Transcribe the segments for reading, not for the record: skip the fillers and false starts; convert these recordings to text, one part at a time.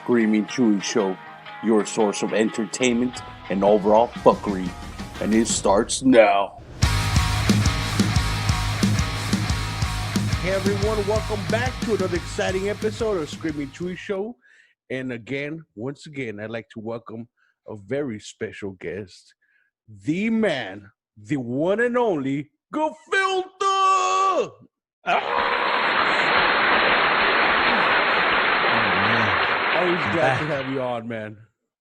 Screaming Chewy Show, your source of entertainment and overall fuckery. And it starts now. Hey everyone, welcome back to another exciting episode of Screaming Chewy Show. And once again, I'd like to welcome a very special guest, the man, the one and only Gafiltha! Always glad to have you on, man.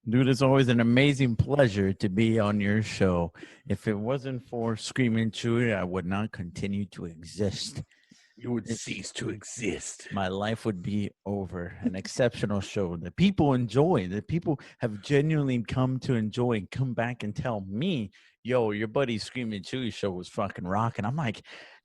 Dude, it's always an amazing pleasure to be on your show. If it wasn't for Screaming Chewy, I would not continue to exist. You would cease to exist. My life would be over. An exceptional show that people enjoy, that people have genuinely come to enjoy and come back and tell me, yo, your buddy Screaming Chewy show was fucking rocking. I'm like,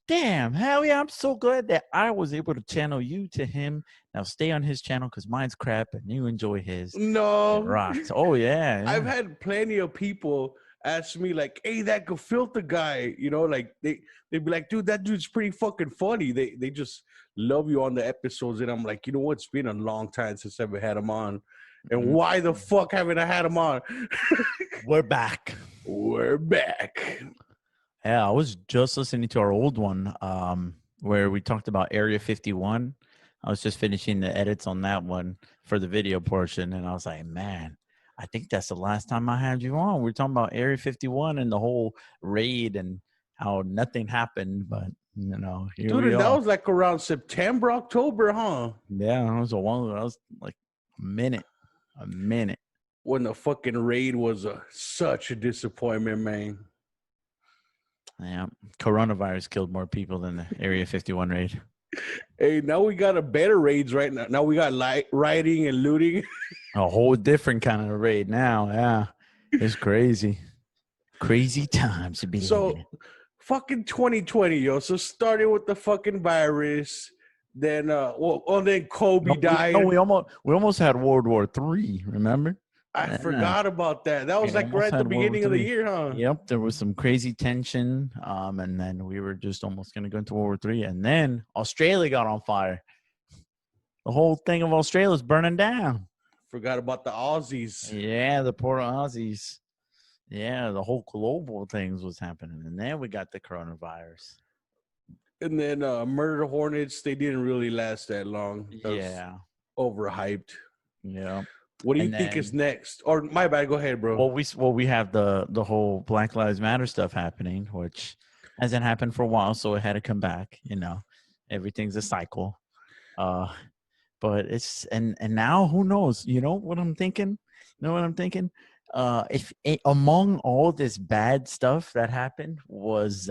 damn, hell yeah, I'm so glad that I was able to channel you to him. Now stay on his channel because mine's crap and you enjoy his. No. It rocks. Oh, yeah. I've had plenty of people ask me, like, hey, that Gafiltha guy, you know, like they'd be like, dude, that dude's pretty fucking funny. They just love you on the episodes. And I'm like, you know what? It's been a long time since I've had him on. And why the fuck haven't I had him on? We're back. We're back. Yeah, I was just listening to our old one where we talked about Area 51. I was just finishing the edits on that one for the video portion, and I was like, man, I think that's the last time I had you on. We were talking about Area 51 and the whole raid and how nothing happened, but, you know, here we are. That was like around September, October, huh? Yeah, that was like a minute. When the fucking raid was such a disappointment, man. Yeah, coronavirus killed more people than the Area 51 raid. Hey, now we got a better raids right now. Now we got rioting and looting. A whole different kind of raid now. Yeah, it's crazy. Crazy times to be living in. Fucking 2020, yo. So starting with the fucking virus, then then Kobe died. No, we almost had World War III. Remember? I forgot about that. That was like right at the beginning of the year, huh? Yep, there was some crazy tension, and then we were just almost going to go into World War III, and then Australia got on fire. The whole thing of Australia is burning down. Forgot about the Aussies. Yeah, the poor Aussies. Yeah, the whole global things was happening, and then we got the coronavirus. And then Murder Hornets, they didn't really last that long. Yeah. Overhyped. Yeah. What do you think is next? Or my bad, go ahead, bro. Well, we have the whole Black Lives Matter stuff happening, which hasn't happened for a while, so it had to come back. You know, everything's a cycle. But it's and now who knows? You know what I'm thinking? If among all this bad stuff that happened was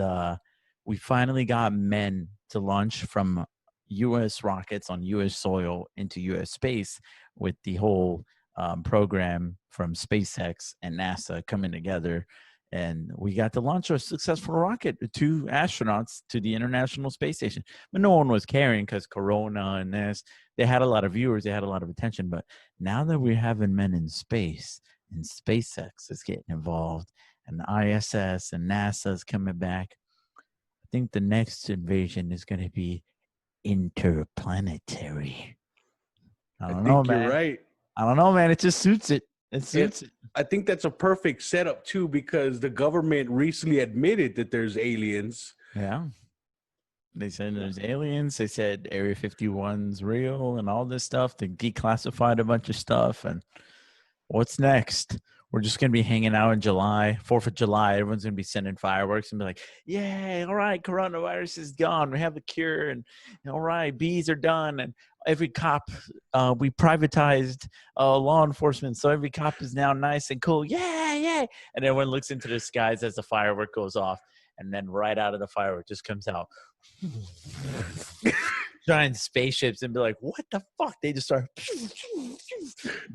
we finally got men to launch from U.S. rockets on U.S. soil into U.S. space with the whole program from SpaceX and NASA coming together, and we got to launch a successful rocket, 2 astronauts to the International Space Station. But no one was caring because Corona and this. They had a lot of viewers, they had a lot of attention. But now that we're having men in space, and SpaceX is getting involved, and the ISS and NASA is coming back, I think the next invasion is going to be interplanetary. I don't know, man. You're right. I don't know, man. It just suits it. It suits it. I think that's a perfect setup, too, because the government recently admitted that there's aliens. Yeah. They said there's aliens. They said Area 51's real and all this stuff. They declassified a bunch of stuff. And what's next? We're just going to be hanging out in July, 4th of July. Everyone's going to be sending fireworks and be like, yay, all right, coronavirus is gone. We have a cure. And all right, bees are done. And every cop, we privatized law enforcement. So every cop is now nice and cool. Yeah, yeah. And everyone looks into the skies as the firework goes off. And then right out of the firework just comes out giant spaceships and be like, what the fuck? They just start.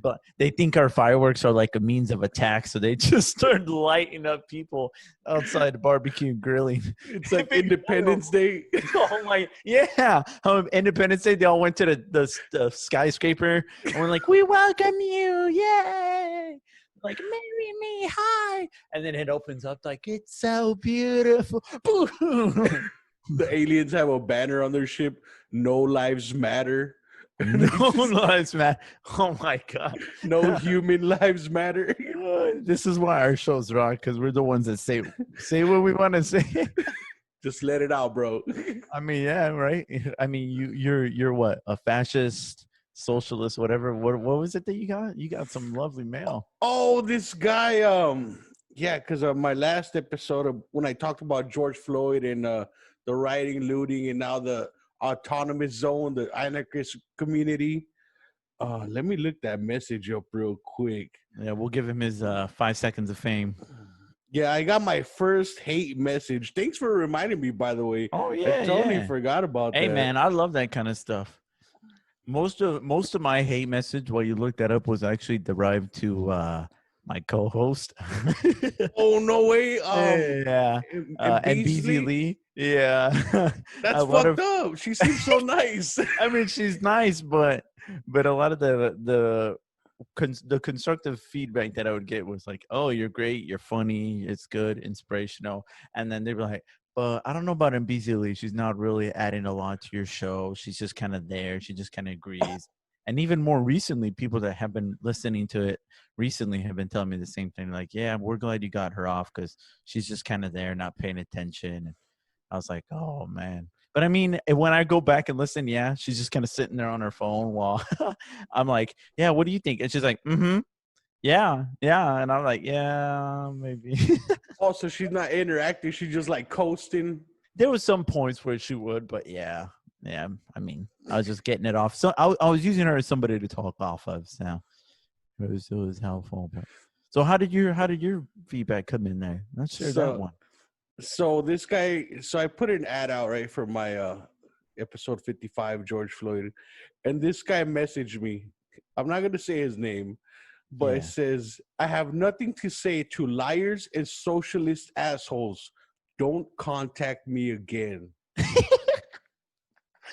But they think our fireworks are like a means of attack. So they just start lighting up people outside the barbecue and grilling. It's like Independence Day. Oh my, yeah. Independence Day, they all went to the skyscraper and we're like, we welcome you. Yay. Like, marry me, hi. And then it opens up like, it's so beautiful. The aliens have a banner on their ship, no lives matter. No lives matter. Oh my god. No human lives matter. This is why our shows rock, because we're the ones that say what we want to say. Just let it out, bro. I mean, yeah, right. I mean, you're what, a fascist, socialist, whatever. What was it that you got? You got some lovely mail. Oh, this guy. Yeah, because my last episode of when I talked about George Floyd and the rioting, looting, and now the autonomous zone, the anarchist community. Let me look that message up real quick. Yeah, we'll give him his 5 seconds of fame. Yeah, I got my first hate message. Thanks for reminding me, by the way. Oh I yeah, totally yeah. forgot about Hey that. man, I love that kind of stuff. Most of my hate message, while you looked that up, was actually derived to my co-host. Oh no way. Yeah, and BZ Beasley. Lee. Yeah, That's a lot fucked of. up. She seems so nice. I mean, she's nice, but a lot of the constructive feedback that I would get was like, "Oh, you're great, you're funny, it's good, inspirational," and then they'd be like, "But I don't know about Mbizili. She's not really adding a lot to your show. She's just kind of there. She just kind of agrees." And even more recently, people that have been listening to it recently have been telling me the same thing. Like, "Yeah, we're glad you got her off because she's just kind of there, not paying attention." And I was like, "Oh man." But I mean, when I go back and listen, yeah, she's just kind of sitting there on her phone while I'm like, "Yeah, what do you think?" And she's like, "Mm-hmm, yeah, yeah." And I'm like, "Yeah, maybe." Also, she's not interacting. She's just like coasting. There was some points where she would, but yeah, yeah. I mean, I was just getting it off. So I was using her as somebody to talk off of. So it was helpful. But so how did your feedback come in there? Let's share that So, one. so this guy. So I put an ad out right for my episode 55, George Floyd, and this guy messaged me. I'm not gonna say his name, but it Yeah. says, "I have nothing to say to liars and socialist assholes. Don't contact me again."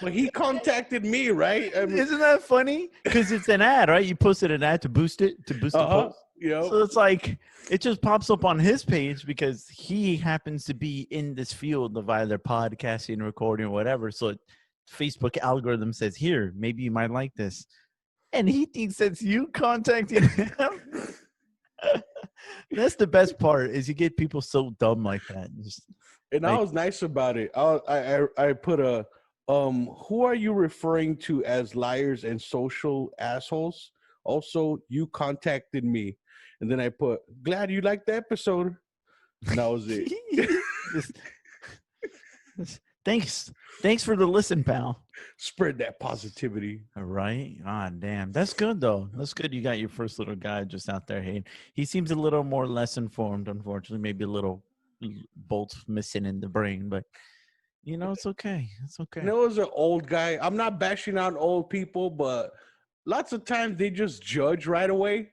But he contacted me, right? I mean, Isn't that funny? Because it's an ad, right? You posted an ad to boost the post. Yep. So it's like it just pops up on his page because he happens to be in this field of either podcasting, recording, or whatever. So Facebook algorithm says, "Here, maybe you might like this," and he thinks that's you contacting him. That's the best part is you get people so dumb like that. Just And I like, was nice about it. I put a who are you referring to as liars and social assholes? Also, you contacted me. And then I put, glad you liked the episode. And that was it. just, thanks for the listen, pal. Spread that positivity. All right. Ah, damn. That's good though. That's good. You got your first little guy just out there hating. He seems a little more less informed, unfortunately. Maybe a little bolts missing in the brain, but it's okay. It's And okay. it was an old guy. I'm not bashing out old people, but lots of times they just judge right away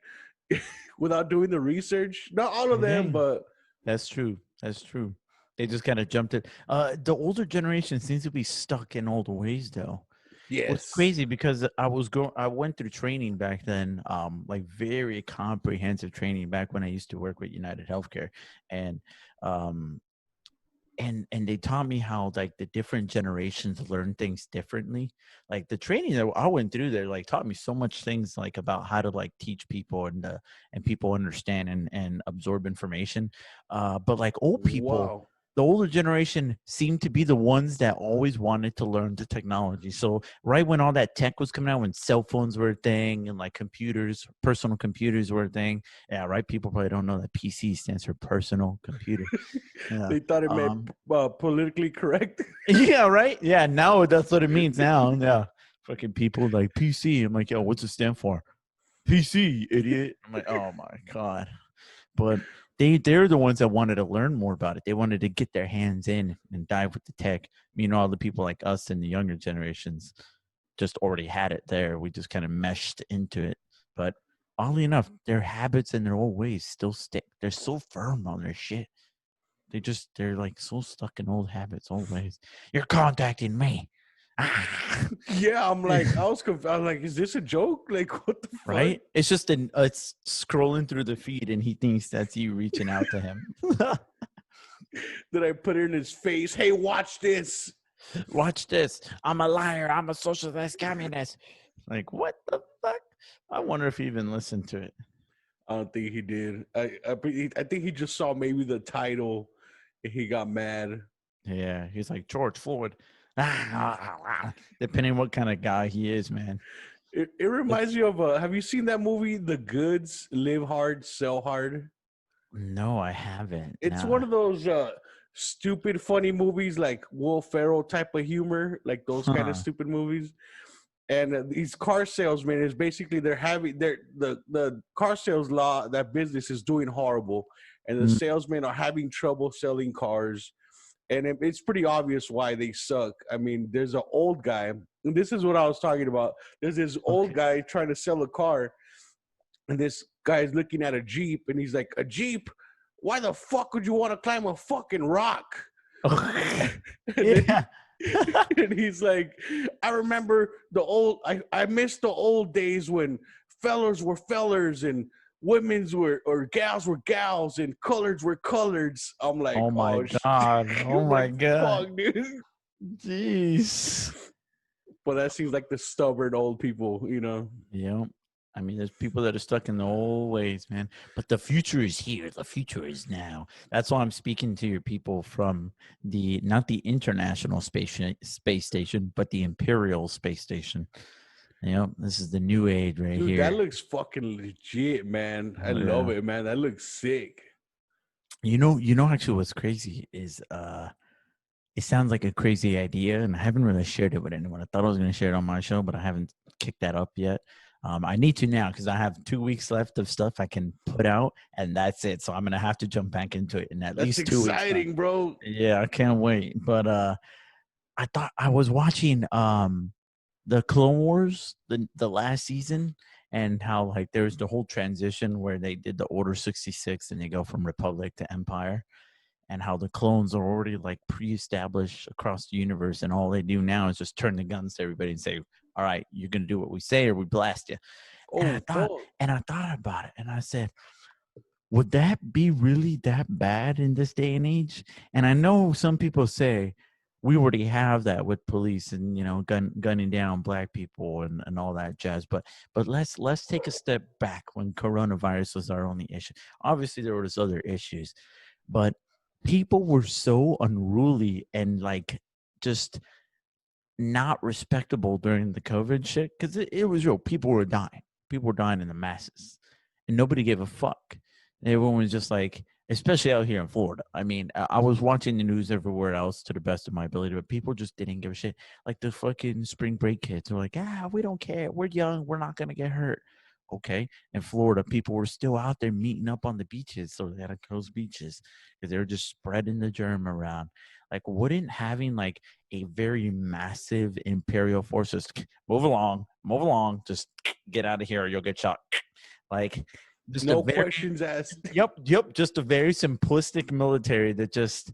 without doing the research. Not all of them, Hey, but that's true. That's true. They just kind of jumped it. The older generation seems to be stuck in old ways though. What's yes. crazy because I went through training back then, like very comprehensive training back when I used to work with United Healthcare, and um, and they taught me how like the different generations learn things differently. Like the training that I went through there, like taught me so much things like about how to like teach people and people understand and absorb information. But like old people, Wow. the older generation seemed to be the ones that always wanted to learn the technology. So right when all that tech was coming out, when cell phones were a thing and like computers, personal computers were a thing. Yeah, right. People probably don't know that PC stands for personal computer. Yeah. They thought it meant politically correct. Yeah, right. Yeah, now that's what it means now. Yeah, fucking people like PC. I'm like, yo, what's it stand for? PC, idiot. I'm like, oh my god. But they're the ones that wanted to learn more about it. They wanted to get their hands in and dive with the tech. Meanwhile, the people like us and the younger generations just already had it there. We just kind of meshed into it. But oddly enough, their habits and their old ways still stick. They're so firm on their shit. They're like so stuck in old habits, old ways. You're contacting me. Yeah, I'm like, I was confused. I was like, is this a joke? Like, what the fuck? Right? It's just it's scrolling through the feed and he thinks that's you reaching out to him. Then I put it in his face. Hey, watch this. Watch this. I'm a liar. I'm a socialist communist. Like, what the fuck? I wonder if he even listened to it. I don't think he did. I think he just saw maybe the title and he got mad. Yeah, he's like George Floyd. Depending what kind of guy he is, man. It Like, reminds me of have you seen that movie The Goods, Live Hard, Sell Hard? no, I haven't. It's Nah. one of those stupid funny movies like Will Ferrell type of humor, like those kind of Huh. stupid movies. And these car salesmen is basically they're having the car sales law, that business is doing horrible, and the Mm, salesmen are having trouble selling cars, and it's pretty obvious why they suck. I mean, there's an old guy, and this is what I was talking about. There's this old okay. guy trying to sell a car, and this guy's looking at a Jeep, and he's like, "A Jeep? Why the fuck would you want to climb a fucking rock?" And then Yeah. and he's like, "I remember I miss the old days when fellers were fellers and women's were or gals were gals and coloreds were coloreds." I'm like, Oh my oh god. Oh I'm my like, god. fuck, dude. Jeez. But that seems like the stubborn old people, Yep. I mean, there's people that are stuck in the old ways, man. But the future is here. The future is now. That's why I'm speaking to your people from the not the International Space Station, but the Imperial Space Station. Yep. This is the new age right Dude, that here. looks fucking legit, man. I Oh love yeah. it, man. That looks sick. You know actually what's crazy is it sounds like a crazy idea, and I haven't really shared it with anyone. I thought I was going to share it on my show, but I haven't kicked that up yet. I need to now because I have 2 weeks left of stuff I can put out, and that's it. So I'm going to have to jump back into it in at That's least 2 weeks time. exciting, bro. Yeah, I can't wait. But I thought I was watching the Clone Wars, the last season, and how like there's the whole transition where they did the Order 66 and they go from Republic to Empire, and how the clones are already like pre-established across the universe, and all they do now is just turn the guns to everybody and say, all right, you're gonna do what we say or we blast you. and i Oh, thought fuck. and i thought about it, and I said, would that be really that bad in this day and age? And I know some people say we already have that with police and gunning down black people and all that jazz, but let's take a step back when coronavirus was our only issue. Obviously there was other issues, but people were so unruly and like just not respectable during the COVID shit because it was real. People were dying. People were dying in the masses, and nobody gave a fuck. Everyone was just like, especially out here in Florida. I mean, I was watching the news everywhere else to the best of my ability, but people just didn't give a shit. Like the fucking spring break kids were like, we don't care. We're young. We're not gonna get hurt. Okay. In Florida, people were still out there meeting up on the beaches, so they had to close beaches because they were just spreading the germ around. Like, wouldn't having like a very massive imperial force just move along, just get out of here or you'll get shot. Like, just a No very questions asked. yep, just a very simplistic military that just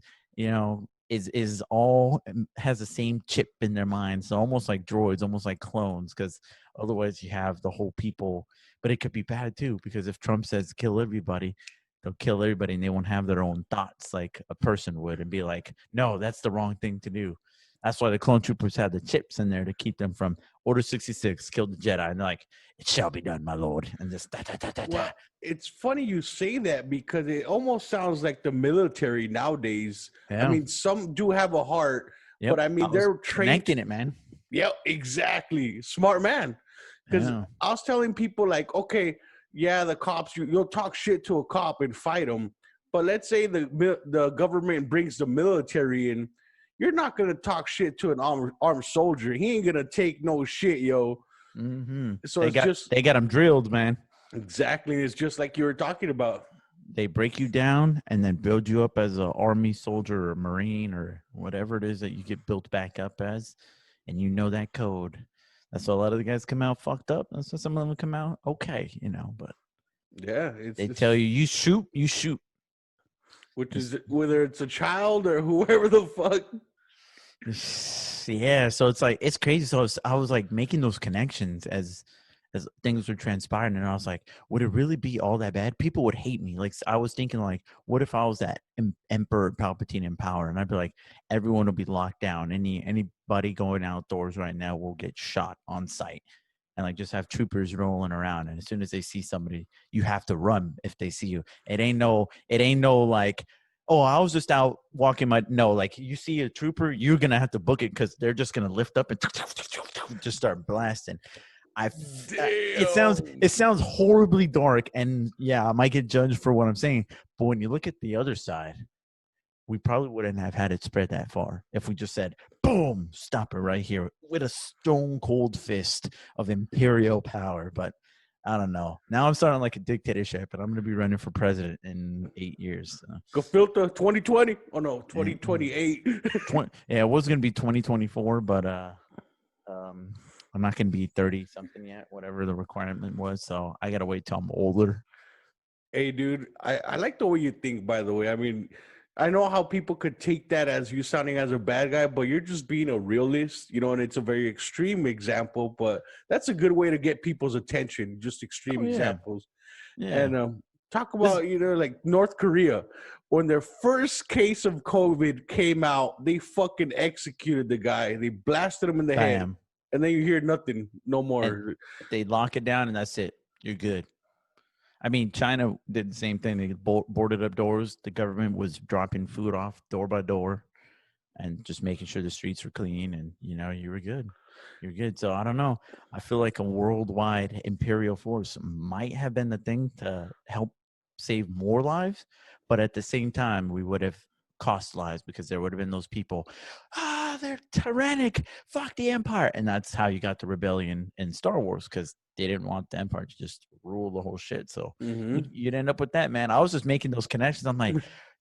is all has the same chip in their minds, so almost like droids, almost like clones, because otherwise you have the whole people. But it could be bad too, because if Trump says kill everybody, they'll kill everybody and they won't have their own thoughts like a person would and be like, no, that's the wrong thing to do. That's why the clone troopers had the chips in there to keep them from Order 66, killed the Jedi, and they're like, it shall be done, my lord. And just da, da, da, da, da. Well, it's funny you say that because it almost sounds like the military nowadays. I Yeah. mean, some do have a heart, but Yep. I I mean, was they're trained. connecting it, man. Yeah, exactly. Smart man. Because Yeah. I was telling people, like, okay, yeah, the cops, you'll talk shit to a cop and fight them. But let's say the government brings the military in. You're not going to talk shit to an armed soldier. He ain't going to take no shit, yo. Mm-hmm. So They it's got just they got them drilled, man. exactly, it's just like you were talking about. They break you down and then build you up as an army soldier or marine or whatever it is that you get built back up as, and you know that code. That's why a lot of the guys come out fucked up. That's why some of them come out okay, but Yeah, it's they tell just, you shoot, you shoot. which is whether it's a child or whoever the fuck. Yeah, so it's like it's crazy. So I was like making those connections as things were transpiring, and I was like, would it really be all that bad? People would hate me. Like I was thinking, like, what if I was that Emperor Palpatine in power, and I'd be like, everyone will be locked down. Anybody going outdoors right now will get shot on sight. and like just have troopers rolling around. And as soon as they see somebody, you have to run if they see you. It ain't no like, oh, I was just out walking my, no, like you see a trooper, you're gonna have to book it because they're just gonna lift up and just start blasting. Damn. It sounds horribly dark, and yeah, I might get judged for what I'm saying. But when you look at the other side, we probably wouldn't have had it spread that far if we just said, boom, stop it right here with a stone cold fist of imperial power. But I don't know. Now I'm starting like a dictatorship, and I'm going to be running for president in 8 years. So. Gafiltha 2020. Oh no, And, 2028. yeah, it was going to be 2024, but I'm not going to be 30 something yet, whatever the requirement was. So I got to wait till I'm older. Hey, dude, I like the way you think, by the way. I mean, I know how people could take that as you sounding as a bad guy, but you're just being a realist, and it's a very extreme example, but that's a good way to get people's attention, just extreme Oh, yeah. examples. Yeah. And talk This, about, like North Korea, when their first case of COVID came out, they fucking executed the guy. They blasted him in the head, bam. and then you hear nothing, no And more. they lock it down, and that's it. You're good. I mean, China did the same thing. They boarded up doors. The government was dropping food off door by door and just making sure the streets were clean, and you were good. You're good. So I don't know. I feel like a worldwide imperial force might have been the thing to help save more lives, but at the same time, we would have cost lives because there would have been those people. They're tyrannic. Fuck the empire, and that's how you got the rebellion in Star Wars because they didn't want the empire to just rule the whole shit. So Hmm. you'd end up with that, man. I was just making those connections. I'm like,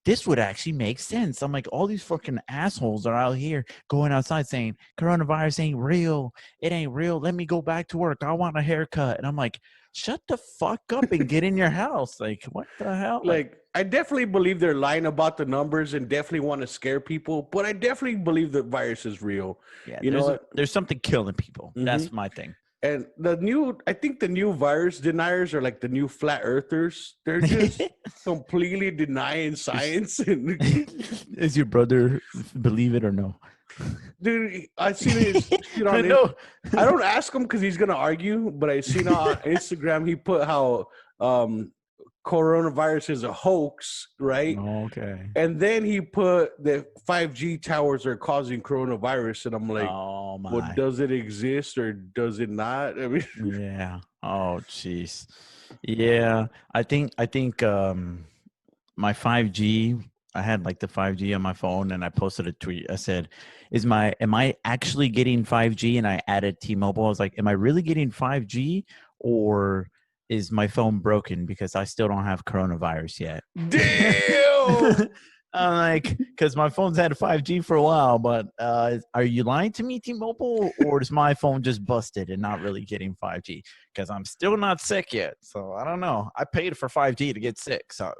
this would actually make sense. I'm like, all these fucking assholes are out here going outside saying coronavirus ain't real. It ain't real. Let me go back to work. I want a haircut. And I'm like, shut the fuck up and get in your house. Like, what the hell? Like, Like, I definitely believe they're lying about the numbers and definitely want to scare people, but I definitely believe the virus is real. yeah, You know what? there's something killing people. Hmm. That's my thing. And I think the new virus deniers are like the new flat earthers. They're just completely denying science. And Is your brother believe it or no? dude, I seen his shit I on it. know. I don't ask him because he's gonna argue, but I seen on Instagram he put how coronavirus is a hoax, right? Okay. And then he put that 5G towers are causing coronavirus, and I'm like, Oh well, my. does it exist or does it not? I mean, Yeah. Oh jeez. Yeah. I think my 5G, I had like the 5G on my phone and I posted a tweet. I said, am I actually getting 5G? And I added T-Mobile. I was like, am I really getting 5G or is my phone broken because I still don't have coronavirus yet? damn. I'm like, because my phone's had 5G for a while, but are you lying to me, T-Mobile, or is my phone just busted and not really getting 5G? Because I'm still not sick yet, so I don't know. I paid for 5G to get sick, so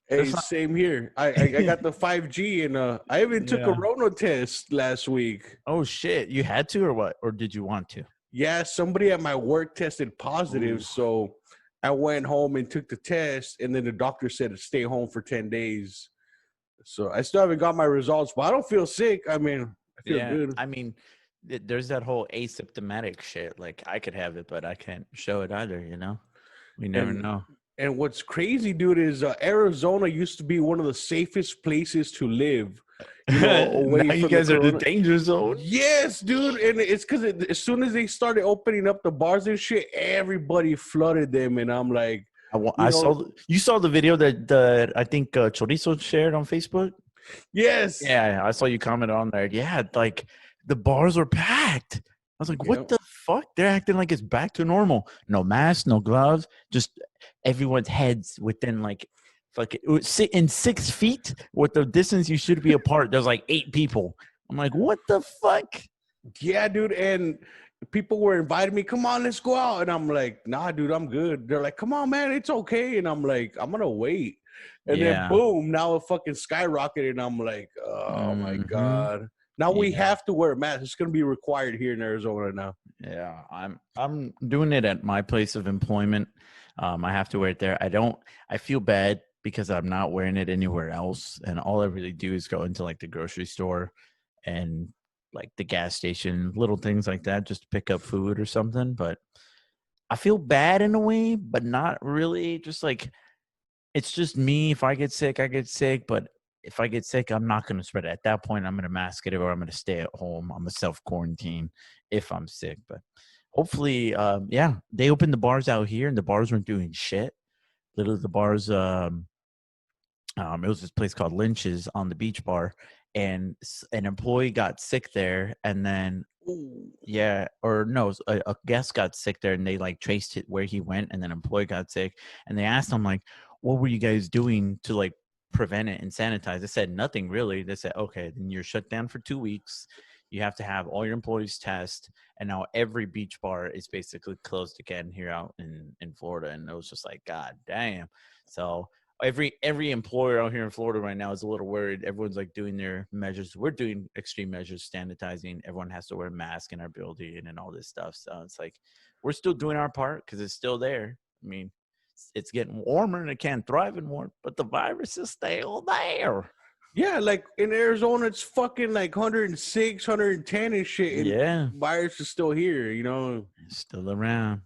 Hey, there's not. same here. I got the 5G, and I even took a Yeah. Rona test last week. Oh shit! You had to, or what? Or did you want to? Yeah, somebody at my work tested positive, Ooh. so I went home and took the test, and then the doctor said to stay home for 10 days. So I still haven't got my results, but I don't feel sick. I mean, I feel Yeah, good. I mean, there's that whole asymptomatic shit. Like I could have it, but I can't show it either. We never And know. and what's crazy, dude, is Arizona used to be one of the safest places to live. Away Now you from the guys are the corona. danger zone. Yes, dude, and it's because as soon as they started opening up the bars and shit, everybody flooded them, and I'm like, you I know, saw you saw the video that I think Chorizo shared on Facebook. yes, Yeah, I saw you comment on there. Yeah, like the bars are packed. I was like, yeah, what the fuck? They're acting like it's back to normal. No mask, no gloves, just everyone's heads within like fucking sit in 6 feet with the distance you should be apart. There's like 8 people. I'm like, what the fuck? yeah, dude, and people were inviting me, come on, let's go out, and I'm like, nah, dude, I'm good. They're like, come on, man, it's okay, and I'm like, I'm gonna wait, and then Yeah. boom, now it fucking skyrocketed, and I'm like, oh my Hmm. god, now we Yeah. have to wear masks. It's gonna be required here in Arizona now. Yeah, I'm doing it at my place of employment. I have to wear it there. I feel bad because I'm not wearing it anywhere else, and all I really do is go into like the grocery store and like the gas station, little things like that, just to pick up food or something. But I feel bad in a way, but not really. Just like it's just me. If I get sick, I get sick. But if I get sick, I'm not going to spread it. At that point, I'm going to mask it or I'm going to stay at home. I'm going to self quarantine if I'm sick. But hopefully, yeah, they opened the bars out here and the bars weren't doing shit. Literally, the bars, it was this place called Lynch's on the beach bar, and an employee got sick there, and then Ooh. yeah, or no, a guest got sick there, and they like traced it where he went, and then employee got sick, and they asked him like, "What were you guys doing to like prevent it and sanitize?" They said nothing really. They said, "Okay, then you're shut down for 2 weeks. You have to have all your employees test." And now every beach bar is basically closed again here out in Florida, and it was just like, God damn. So every employer out here in Florida right now is a little worried. Everyone's like doing their measures. We're doing extreme measures, sanitizing. Everyone has to wear a mask in our building and all this stuff. So it's like we're still doing our part because it's still there. I mean, it's getting warmer and it can't thrive in warmth, but the virus is still there. Yeah, like in Arizona, it's fucking like 106, 110 and shit, and Yeah, virus is still here. You know, it's still around.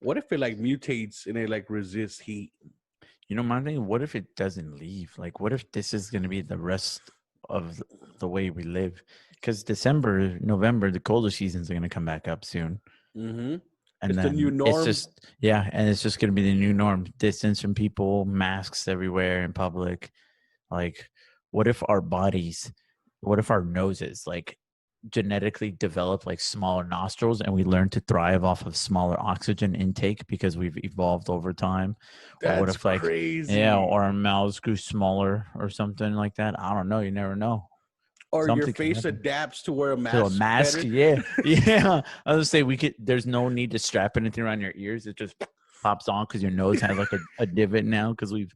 what if it like mutates and it like resists heat? You know, my thing, what if it doesn't leave? Like, what if this is going to be the rest of the way we live? Because December, November, the colder seasons are going to come back up soon. Mm-hmm. And It's the new then it's norm. just, yeah, and it's just going to be the new norm. Distance from people, masks everywhere in public. Like, what if our bodies, what if our noses, like, genetically develop like smaller nostrils and we learn to thrive off of smaller oxygen intake because we've evolved over time? Or what That's if like, yeah, crazy. or our mouths grew smaller or something like that? I don't know, you never know. Or your Something can face happen. adapts to wear a To a mask mask, better. yeah. Yeah, I was gonna say we could, there's no need to strap anything around your ears. It just pops on because your nose has like a divot now because we've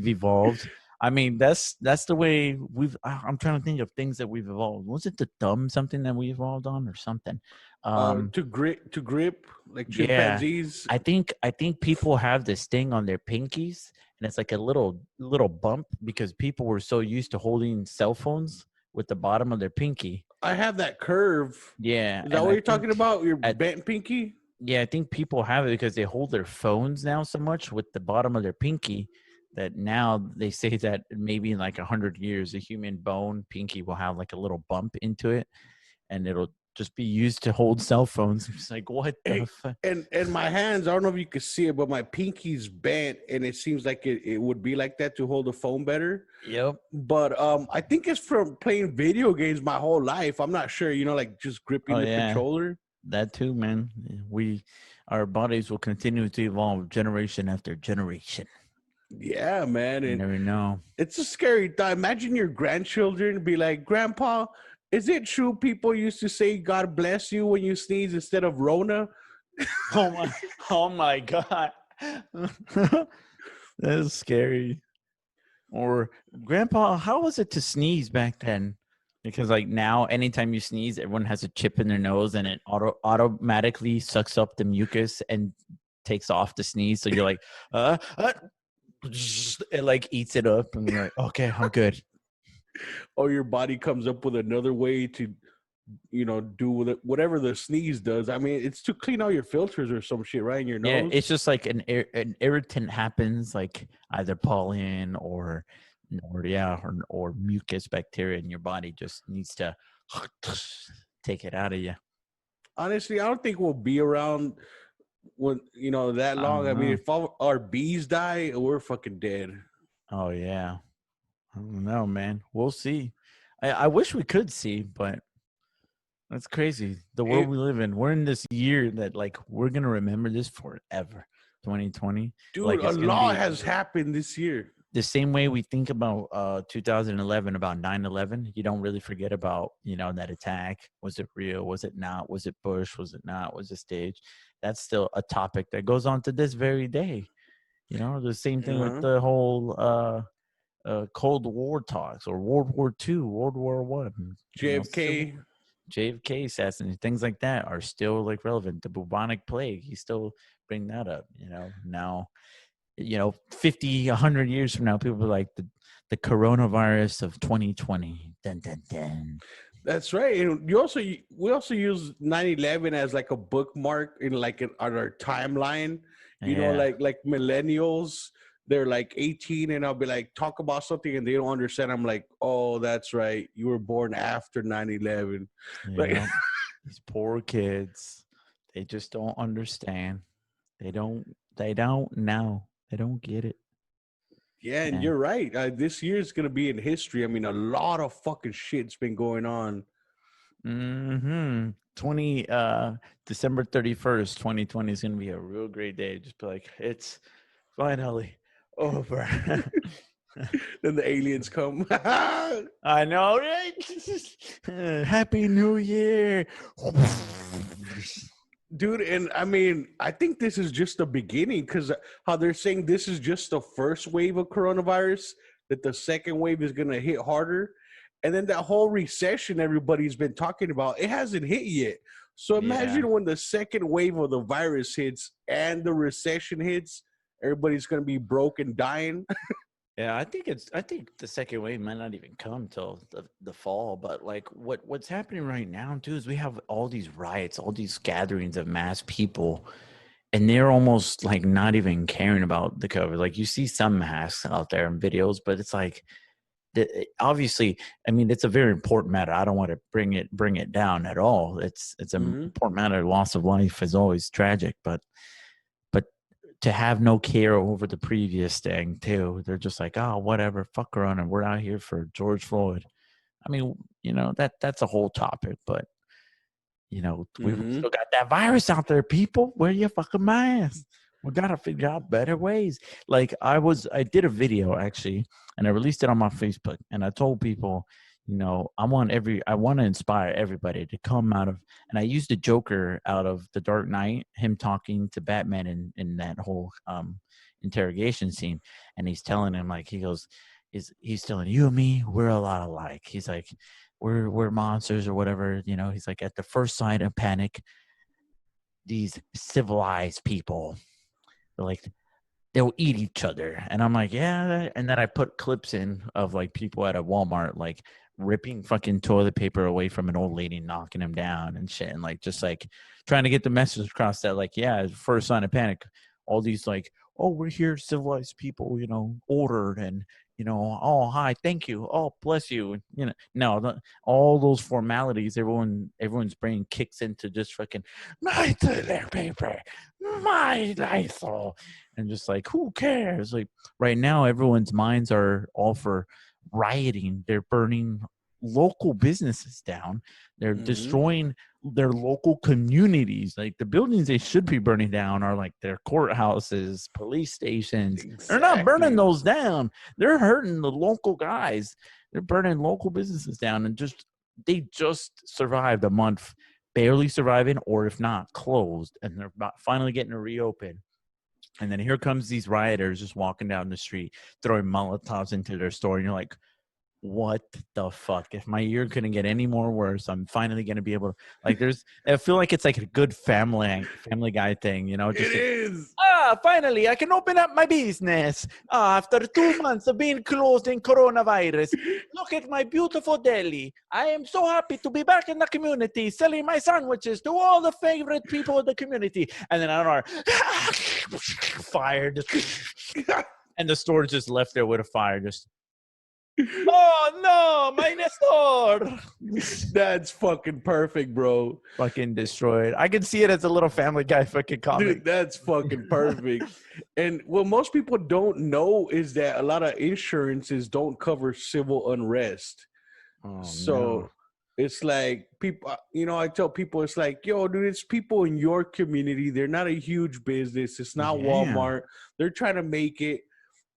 evolved. I mean, that's the way I'm trying to think of things that we've evolved. Was it the thumb something that we evolved on or something? To grip like Yeah, chimpanzees. I think people have this thing on their pinkies, and it's like a little bump because people were so used to holding cell phones with the bottom of their pinky. I have that curve. Yeah, Is that and what I you're talking think about? Your at bent pinky? yeah, I think people have it because they hold their phones now so much with the bottom of their pinky that now they say that maybe in like 100 years, a human bone pinky will have like a little bump into it, and it'll just be used to hold cell phones. It's like what the Hey, fuck? and my hands, I don't know if you can see it, but my pinky's bent and it seems like it would be like that to hold the phone better. Yep. But I think it's from playing video games my whole life. I'm not sure, like just gripping Oh the yeah, controller. that too, man. Our bodies will continue to evolve generation after generation. Yeah, man. You And never know. it's a scary thought. Imagine your grandchildren be like, Grandpa, is it true people used to say God bless you when you sneeze instead of Rona? Oh my, oh my god, that is scary. Or grandpa, how was it to sneeze back then? Because like now, anytime you sneeze, everyone has a chip in their nose and it automatically sucks up the mucus and takes off the sneeze. So you're like, it like eats it up, and you're like, okay, I'm good. Or your body comes up with another way to, do with it, whatever the sneeze does. I mean, it's to clean out your filters or some shit right in your Yeah, nose. it's just like an irritant happens, like either pollen or mucus bacteria in your body just needs to take it out of you. Honestly, I don't think we'll be around when that I long. don't I mean, know. if our bees die, we're fucking dead. Oh yeah. I don't know, man. We'll see. I wish we could see, but that's crazy. The world It, we live in. We're in this year that like we're gonna remember this forever. 2020. dude, Like a it's gonna lot be has happened this year. the same way we think about 2011, about 9/11. You don't really forget about, that attack. Was it real? Was it not? Was it Bush? Was it not? Was it staged? That's still a topic that goes on to this very day. The same thing with Uh-huh. the whole Cold War talks or World War II, World War One. Civil JFK. JFK assassination, things like that are still like relevant. The bubonic plague, you still bring that up. Now 50, 100 years from now, people are like the coronavirus of 2020. Dun, dun, dun. That's right. And we also use 9/11 as like a bookmark in like on our timeline. Yeah. Like millennials, they're like 18, and I'll be like talk about something and they don't understand. I'm like, oh, that's right. You were born after 9/11. Like, Yeah. These poor kids, they just don't understand. They don't know. They don't get it. yeah, and And you're right. This year is gonna be in history. I mean, a lot of fucking shit's been going on. 20 December 31st, 2020 is gonna be a real great day. Just be like, it's finally over. Then the aliens come. I know, right? Happy New Year. Dude, and I mean, I think this is just the beginning because how they're saying this is just the first wave of coronavirus, that the second wave is going to hit harder. And then that whole recession everybody's been talking about, it hasn't hit yet. So Yeah. imagine when the second wave of the virus hits and the recession hits, everybody's going to be broke and dying. Yeah, I think the second wave might not even come till the fall, but like what's happening right now too is we have all these riots, all these gatherings of mass people, and they're almost like not even caring about the COVID. Like you see some masks out there in videos, but it's like obviously, I mean, it's a very important matter. I don't want to bring it down at all. It's an Hmm. important matter. Loss of life is always tragic, but to have no care over the previous thing too. They're just like, oh, whatever, fuck around, and we're out here for George Floyd. I mean, that's a whole topic, but we Hmm. still got that virus out there. People, wear your fucking mask. We gotta figure out better ways. Like I did a video actually, and I released it on my Facebook, and I told people, I want to inspire everybody to come out of, and I used the Joker out of The Dark Knight, him talking to Batman in that whole interrogation scene, and he's telling him like he's telling you and me, we're a lot alike. He's like, we're monsters or whatever. He's like, at the first sign of panic, these civilized people, they're like, they'll eat each other. And I'm like, yeah. And then I put clips in of like people at a Walmart, like ripping fucking toilet paper away from an old lady, knocking him down and shit. And like, just like trying to get the message across that, like, yeah, first sign of panic, all these like, oh, we're here, civilized people, ordered and, oh, hi, thank you. Oh, bless you. No, all those formalities, everyone's brain kicks into just fucking my toilet paper, my Lysol, and just like, who cares? Like right now, everyone's minds are all for rioting. They're burning local businesses down. They're Hmm. destroying their local communities. Like the buildings they should be burning down are like their courthouses, police stations. They're not burning Exactly. those down. They're hurting the local guys. They're burning local businesses down, and they just survived a month, barely surviving, or if not closed, and they're finally getting to reopen. And then here comes these rioters just walking down the street, throwing Molotovs into their store. And you're like, what the fuck? If my year couldn't get any more worse, I'm finally going to be able to, like, I feel like it's like a good family guy thing, It just like, is. finally, I can open up my business. After 2 months of being closed in coronavirus, look at my beautiful deli. I am so happy to be back in the community, selling my sandwiches to all the favorite people in the community. And then I don't know, fire, and the store just left there with a fire. Just, oh no, my store. That's fucking perfect, bro. Fucking destroyed. I can see it as a little Family Guy fucking comic. Dude, that's fucking perfect. And what most people don't know is that a lot of insurances don't cover civil unrest. Oh no. So it's like people, I tell people, it's like, yo, dude, it's people in your community. They're not a huge business. It's not Yeah. Walmart. They're trying to make it.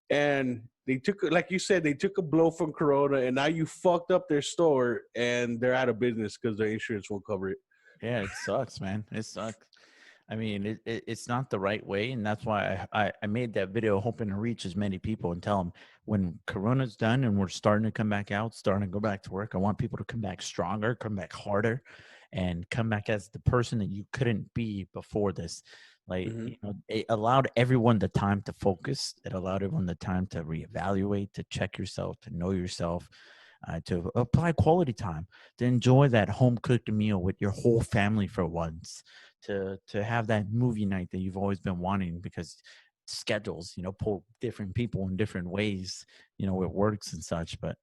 And they took, like you said, they took a blow from Corona, and now you fucked up their store and they're out of business because their insurance won't cover it. Yeah, it sucks, man. It sucks. I mean, it's not the right way, and that's why I made that video hoping to reach as many people and tell them when Corona's done and we're starting to come back out, starting to go back to work. I want people to come back stronger, come back harder, and come back as the person that you couldn't be before this. Like, Hmm. it allowed everyone the time to focus. It allowed everyone the time to reevaluate, to check yourself, to know yourself. to apply quality time, to enjoy that home cooked meal with your whole family for once, to have that movie night that you've always been wanting because schedules, pull different people in different ways, it works and such. But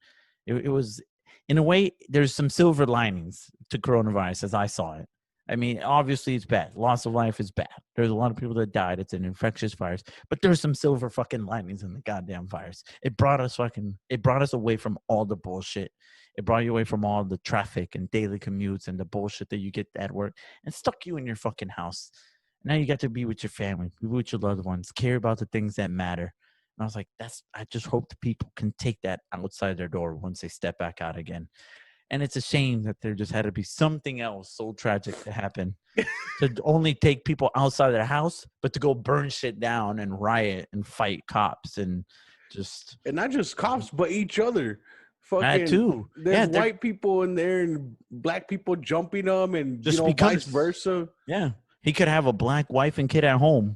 it was, in a way, there's some silver linings to coronavirus as I saw it. I mean, obviously it's bad. Loss of life is bad. There's a lot of people that died. It's an infectious virus, but there's some silver fucking linings in the goddamn virus. It brought us away from all the bullshit. It brought you away from all the traffic and daily commutes and the bullshit that you get at work, and stuck you in your fucking house. Now you get to be with your family, be with your loved ones, care about the things that matter. And I was like, I just hope the people can take that outside their door once they step back out again. And it's a shame that there just had to be something else so tragic to happen to only take people outside their house, but to go burn shit down and riot and fight cops and just And not just cops, but each other. that Fucking, too. there's Yeah, they're white people in there and black people jumping them, and just vice because. versa. Yeah, he could have a black wife and kid at home,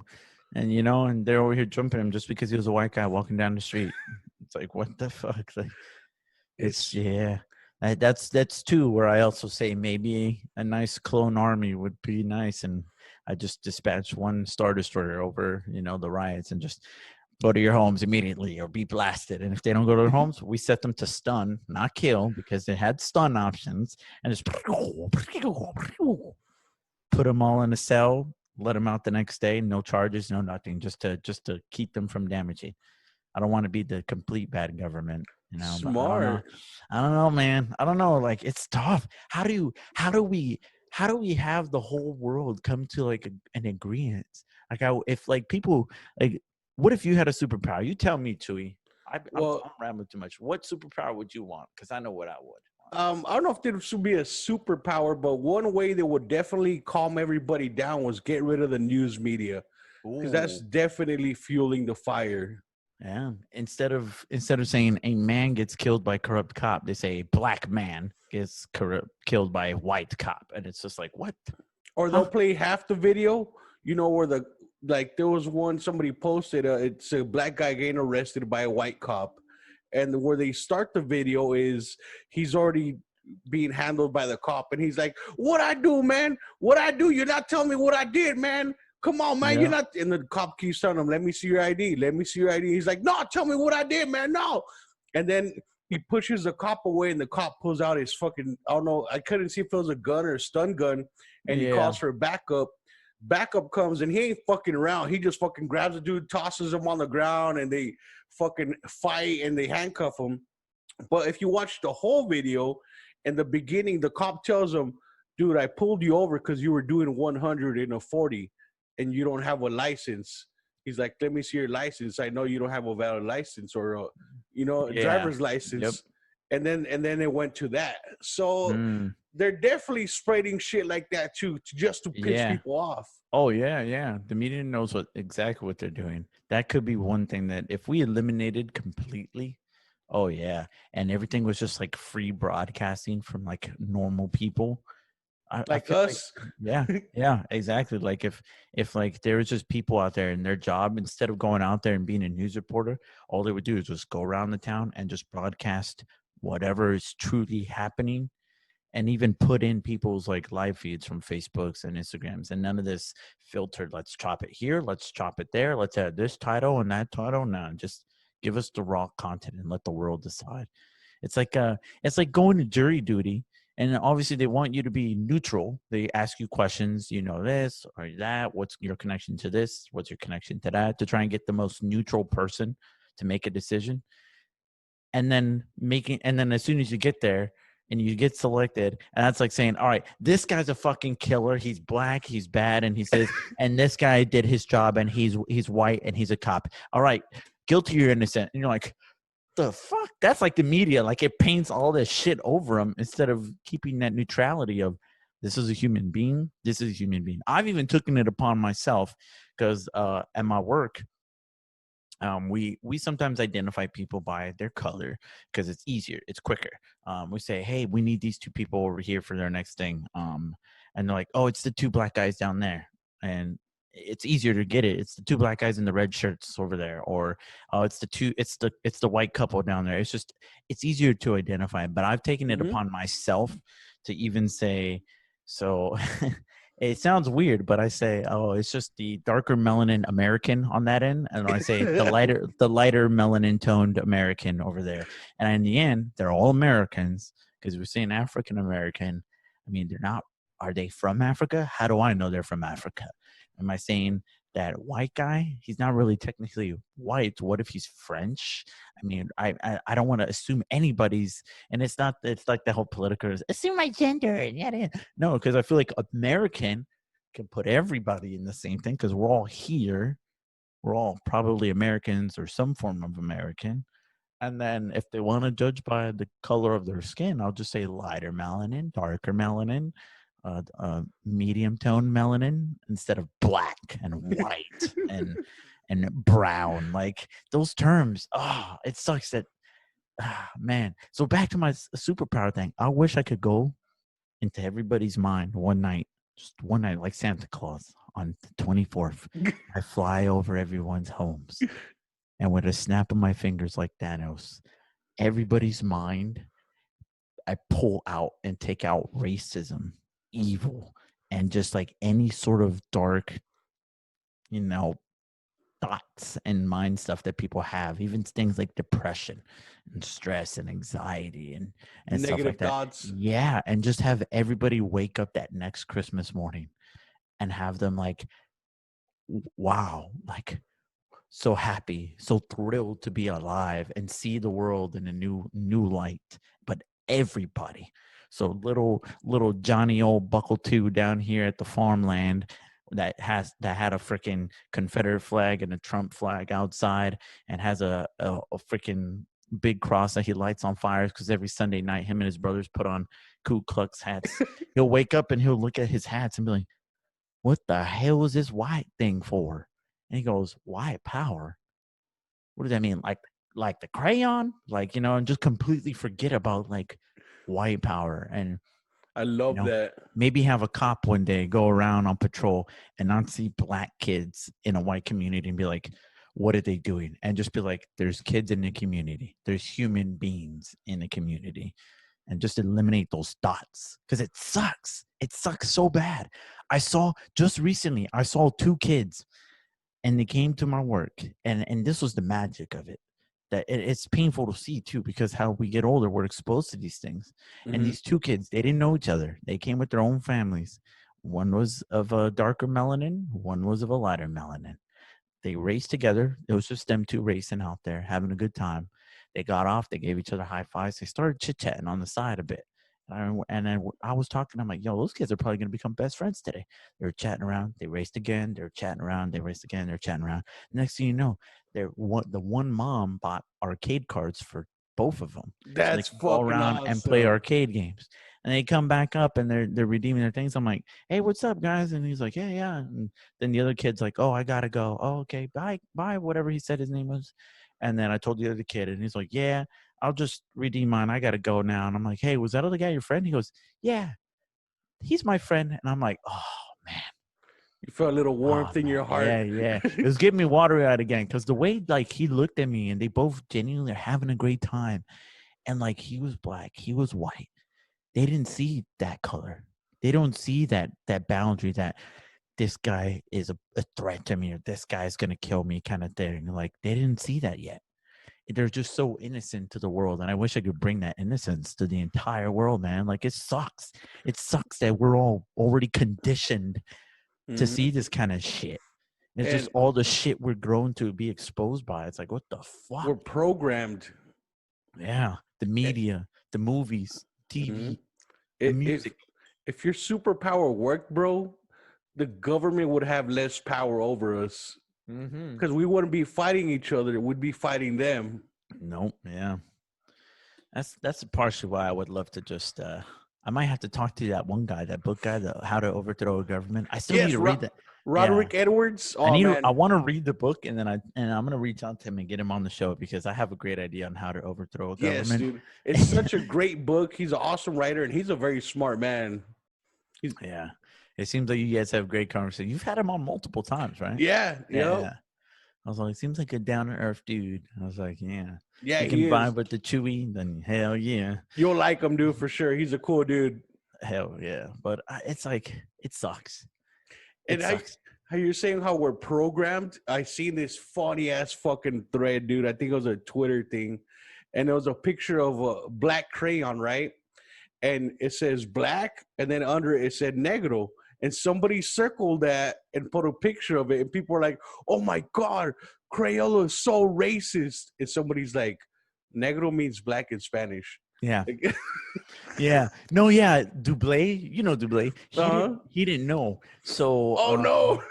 and and they're over here jumping him just because he was a white guy walking down the street. It's like, what the fuck? Like, it's It's yeah. That's two where I also say maybe a nice clone army would be nice, and I just dispatch one Star Destroyer over the riots and just go to your homes immediately or be blasted. And if they don't go to their homes, we set them to stun, not kill, because they had stun options, and just put them all in a cell, let them out the next day, no charges, no nothing, just to keep them from damaging. I don't want to be the complete bad government, but I don't know. smart. I don't know, man. I don't know. Like, it's tough. How do we have the whole world come to like an agreement? Like, if like people like, what if you had a superpower? You tell me, Chewy. I'm Well, rambling too much. What superpower would you want? Because I know what I would. I don't know if this should be a superpower, but one way that would definitely calm everybody down was get rid of the news media, because that's Ooh. definitely fueling the fire. Yeah. Instead of saying a man gets killed by corrupt cop, they say a black man gets killed by a white cop, and it's just like, what? Or they'll Huh? play half the video, where there was one somebody posted, it's a black guy getting arrested by a white cop, and where they start the video is he's already being handled by the cop, and he's like, "What I do, man? What I do? You're not telling me what I did, man. Come on, man. You're Yeah. not." And the cop keeps telling him, "Let me see your ID. Let me see your ID." He's like, "No, tell me what I did, man. No." And then he pushes the cop away, and the cop pulls out his fucking, I don't know, I couldn't see if it was a gun or a stun gun, and he Yeah. calls for backup. Backup comes, and he ain't fucking around. He just fucking grabs the dude, tosses him on the ground, and they fucking fight and they handcuff him. But if you watch the whole video, in the beginning, the cop tells him, "Dude, I pulled you over because you were doing 100 in a 40 and you don't have a license." He's like, "Let me see your license. I know you don't have a valid license or a Yeah. driver's Yep. license." And then it went to that. So Mm. they're definitely spreading shit like that too, just to piss Yeah. people off. Oh yeah, yeah. The media knows exactly what they're doing. That could be one thing that if we eliminated completely, oh yeah, and everything was just like free broadcasting from like normal people. I Like feel like, us. yeah, yeah, exactly. Like if like there was just people out there and their job, instead of going out there and being a news reporter, all they would do is just go around the town and just broadcast whatever is truly happening, and even put in people's like live feeds from Facebooks and Instagrams, and none of this filtered. Let's chop it here, let's chop it there, let's add this title and that title. No, just give us the raw content and let the world decide. It's like going to jury duty, and obviously they want you to be neutral. They ask you questions, this or that. What's your connection to this? What's your connection to that? To try and get the most neutral person to make a decision. And then as soon as you get there and you get selected, and that's like saying, all right, this guy's a fucking killer. He's black, he's bad, and he says, and this guy did his job, and he's white, and he's a cop. All right, guilty or innocent. And you're like, the fuck? That's like the media. Like, it paints all this shit over him instead of keeping that neutrality of, this is a human being. This is a human being. I've even taken it upon myself because at my work, we sometimes identify people by their color because it's easier, it's quicker. We say, hey, we need these two people over here for their next thing, and they're like, oh, it's the two black guys down there. And it's easier to get it. It's the two black guys in the red shirts over there, or it's the white couple down there. It's easier to identify. But I've taken it Mm-hmm. upon myself to even say, so it sounds weird, but I say, oh, it's just the darker melanin American on that end, and I say the lighter melanin toned American over there. And in the end, they're all Americans because we're saying African American. I mean, they're not. Are they from Africa? How do I know they're from Africa? Am I saying that white guy? He's not really technically white. What if he's French? I mean, I don't want to assume anybody's, and it's not. It's like the whole political assume my gender and yeah. No, because I feel like American can put everybody in the same thing because we're all here. We're all probably Americans or some form of American. And then if they want to judge by the color of their skin, I'll just say lighter melanin, darker melanin, medium tone melanin instead of black and white and brown. Like those terms, oh, it sucks that man. So back to my superpower thing. I wish I could go into everybody's mind one night, just one night, like Santa Claus on the 24th. I fly over everyone's homes. And with a snap of my fingers like Thanos, everybody's mind, I pull out and take out racism, evil, and just like any sort of dark, you know, thoughts and mind stuff that people have, even things like depression and stress and anxiety and stuff Negative like that. thoughts. Yeah. And just have everybody wake up that next Christmas morning and have them like, wow, like so happy, so thrilled to be alive and see the world in a new light. But everybody, so little Johnny old Buckle Two down here at the farmland that had a freaking Confederate flag and a Trump flag outside and has a freaking big cross that he lights on fire because every Sunday night him and his brothers put on Ku Klux hats. He'll wake up and he'll look at his hats and be like, what the hell is this white thing for? And he goes, white power? What does that mean? Like the crayon? Like, and just completely forget about like white power. And, I love that. maybe have a cop one day go around on patrol and not see black kids in a white community and be like, what are they doing? And just be like, there's kids in the community. There's human beings in the community. And just eliminate those thoughts because it sucks. It sucks so bad. Just recently, I saw two kids and they came to my work and this was the magic of it. That it's painful to see too, because how we get older, we're exposed to these things. And Mm-hmm. these two kids, they didn't know each other. They came with their own families. One was of a darker melanin, one was of a lighter melanin. They raced together. It was just them two racing out there, having a good time. They got off. They gave each other high fives. They started chit-chatting on the side a bit. And then I was talking. I'm like, yo, those kids are probably going to become best friends today. They were chatting around. They raced again. They were chatting around. They raced again. They're chatting around. Next thing you know, the one mom bought arcade cards for both of them. So they That's can go fucking around and play awesome. arcade games. And they come back up and they're redeeming their things. I'm like, hey, what's up, guys? And he's like, yeah, yeah. And then the other kid's like, oh, I gotta go. Oh, okay, bye, whatever he said his name was. And then I told the other kid, and he's like, yeah, I'll just redeem mine. I gotta go now. And I'm like, hey, was that other guy your friend? He goes, yeah, he's my friend. And I'm like, oh man, You felt a little warmth in your heart. yeah, yeah. It was getting me watery eyed again because the way like he looked at me, and they both genuinely are having a great time. And like he was black, he was white. They didn't see that color. They don't see that boundary that this guy is a threat to me or this guy's gonna kill me kind of thing. Like they didn't see that yet. They're just so innocent to the world, and I wish I could bring that innocence to the entire world, man. Like it sucks. It sucks that we're all already conditioned to Mm-hmm. see this kind of shit. It's just And all the shit we're grown to be exposed by. It's like what the fuck? we're programmed. Yeah, the Eh, media, the movies, mhm. TV, the If music. if your superpower worked, bro, the government would have less power over us Mm-hmm. because we wouldn't be fighting each other. We'd be fighting them. Nope. Yeah. That's partially why I would love to just I might have to talk to that one guy, that book guy, the How to Overthrow a Government. I still need Yes, to read that. Yeah. Roderick Edwards. Oh I man, want to read the book and then I'm gonna reach out to him and get him on the show because I have a great idea on how to overthrow a yes, government. dude. It's such a great book. He's an awesome writer and he's a very smart man. He's Yeah. It seems like you guys have great conversation. You've had him on multiple times, right? Yeah, yep. Yeah. I was like, seems like a down to earth dude. I was like, yeah. Yeah, You he can is. vibe with the Chewy, then hell yeah. You'll like him, dude, for sure. He's a cool dude. Hell yeah. But it's like, it sucks. And It sucks. how you're saying how we're programmed. I seen this funny ass fucking thread, dude. I think it was a Twitter thing, and there was a picture of a black crayon, right? And it says black, and then under it said negro. And somebody circled that and put a picture of it, and people were like, "Oh my god, Crayola is so racist." And somebody's like, "Negro means black in Spanish." Yeah. Like, Yeah. No, yeah. Dublé, you know Dublé. uh-huh. He didn't know. So Oh no.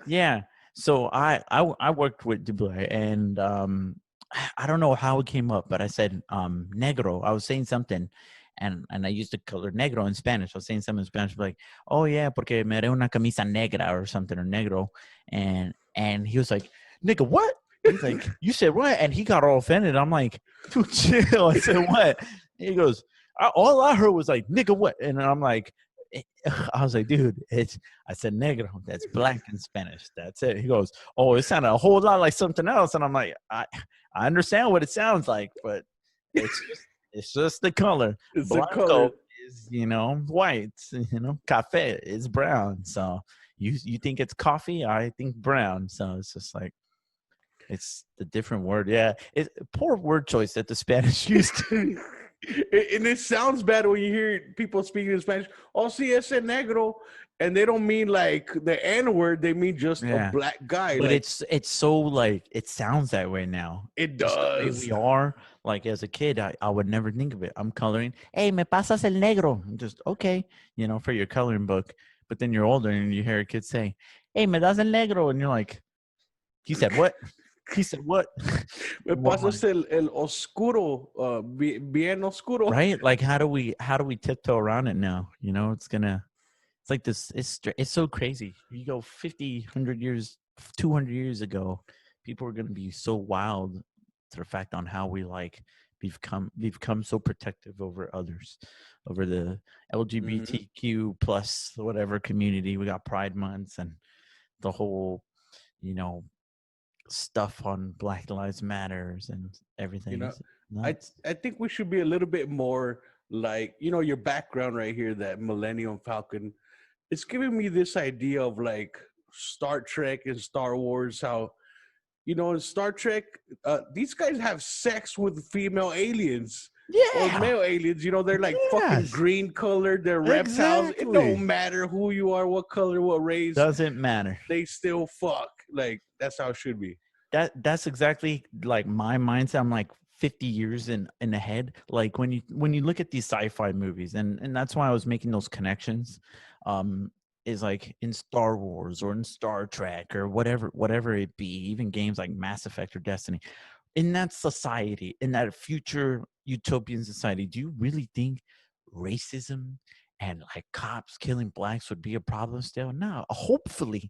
yeah. So I worked with Dublé and I don't know how it came up, but I said negro. I was saying something and I used the color negro in Spanish. I was saying something in Spanish like, oh yeah, porque me haré una camisa negra or something or negro. And he was like, nigga, what? He's like, you said what? And he got all offended. I'm like, dude, chill. I said what? He goes, all I heard was like, nigga, what? And I'm like, I was like, dude, I said negro. That's black in Spanish. That's it. He goes, oh, it sounded a whole lot like something else. And I'm like, I understand what it sounds like, but it's just the color. It's the Blanco color. is, white. Cafe is brown. So you think it's coffee? I think brown. So it's just like, it's the different word. Yeah. Poor word choice that the Spanish used. And it sounds bad when you hear people speaking in Spanish. Oh, sí, ese negro. And they don't mean like the N word. They mean just a Yeah. black guy. But Like, it's so like it sounds that way now. it Just the way does. we are. Like as a kid, I would never think of it. I'm coloring. Hey, me pasas el negro. I'm just okay, for your coloring book. But then you're older and you hear a kid say, "Hey, me das el negro," and you're like, "He said what? He said what?" Me What? pasas el oscuro, bien oscuro. Right? Like how do we tiptoe around it now? It's like this. It's so crazy. You go 50, 100 years, 200 years ago, people are going to be so wild to the fact on how we've become so protective over others, over the Mhm. LGBTQ plus whatever community. We got Pride months and the whole, you know, stuff on Black Lives Matters and You everything. know, It's I nuts. I think we should be a little bit more like, your background right here, that Millennium Falcon. It's giving me this idea of like Star Trek and Star Wars. How, in Star Trek, these guys have sex with female aliens or Yeah. male aliens. They're like fucking Yes. green colored. They're reptiles. It Exactly. don't matter who you are, what color, what race. Doesn't matter. They still fuck. Like, that's how it should be. That's exactly like my mindset. I'm like 50 years in ahead. Like when you look at these sci-fi movies, and that's why I was making those connections. Is like in Star Wars or in Star Trek or whatever it be, even games like Mass Effect or Destiny. In that society, in that future utopian society, do you really think racism and like cops killing blacks would be a problem still? No. Hopefully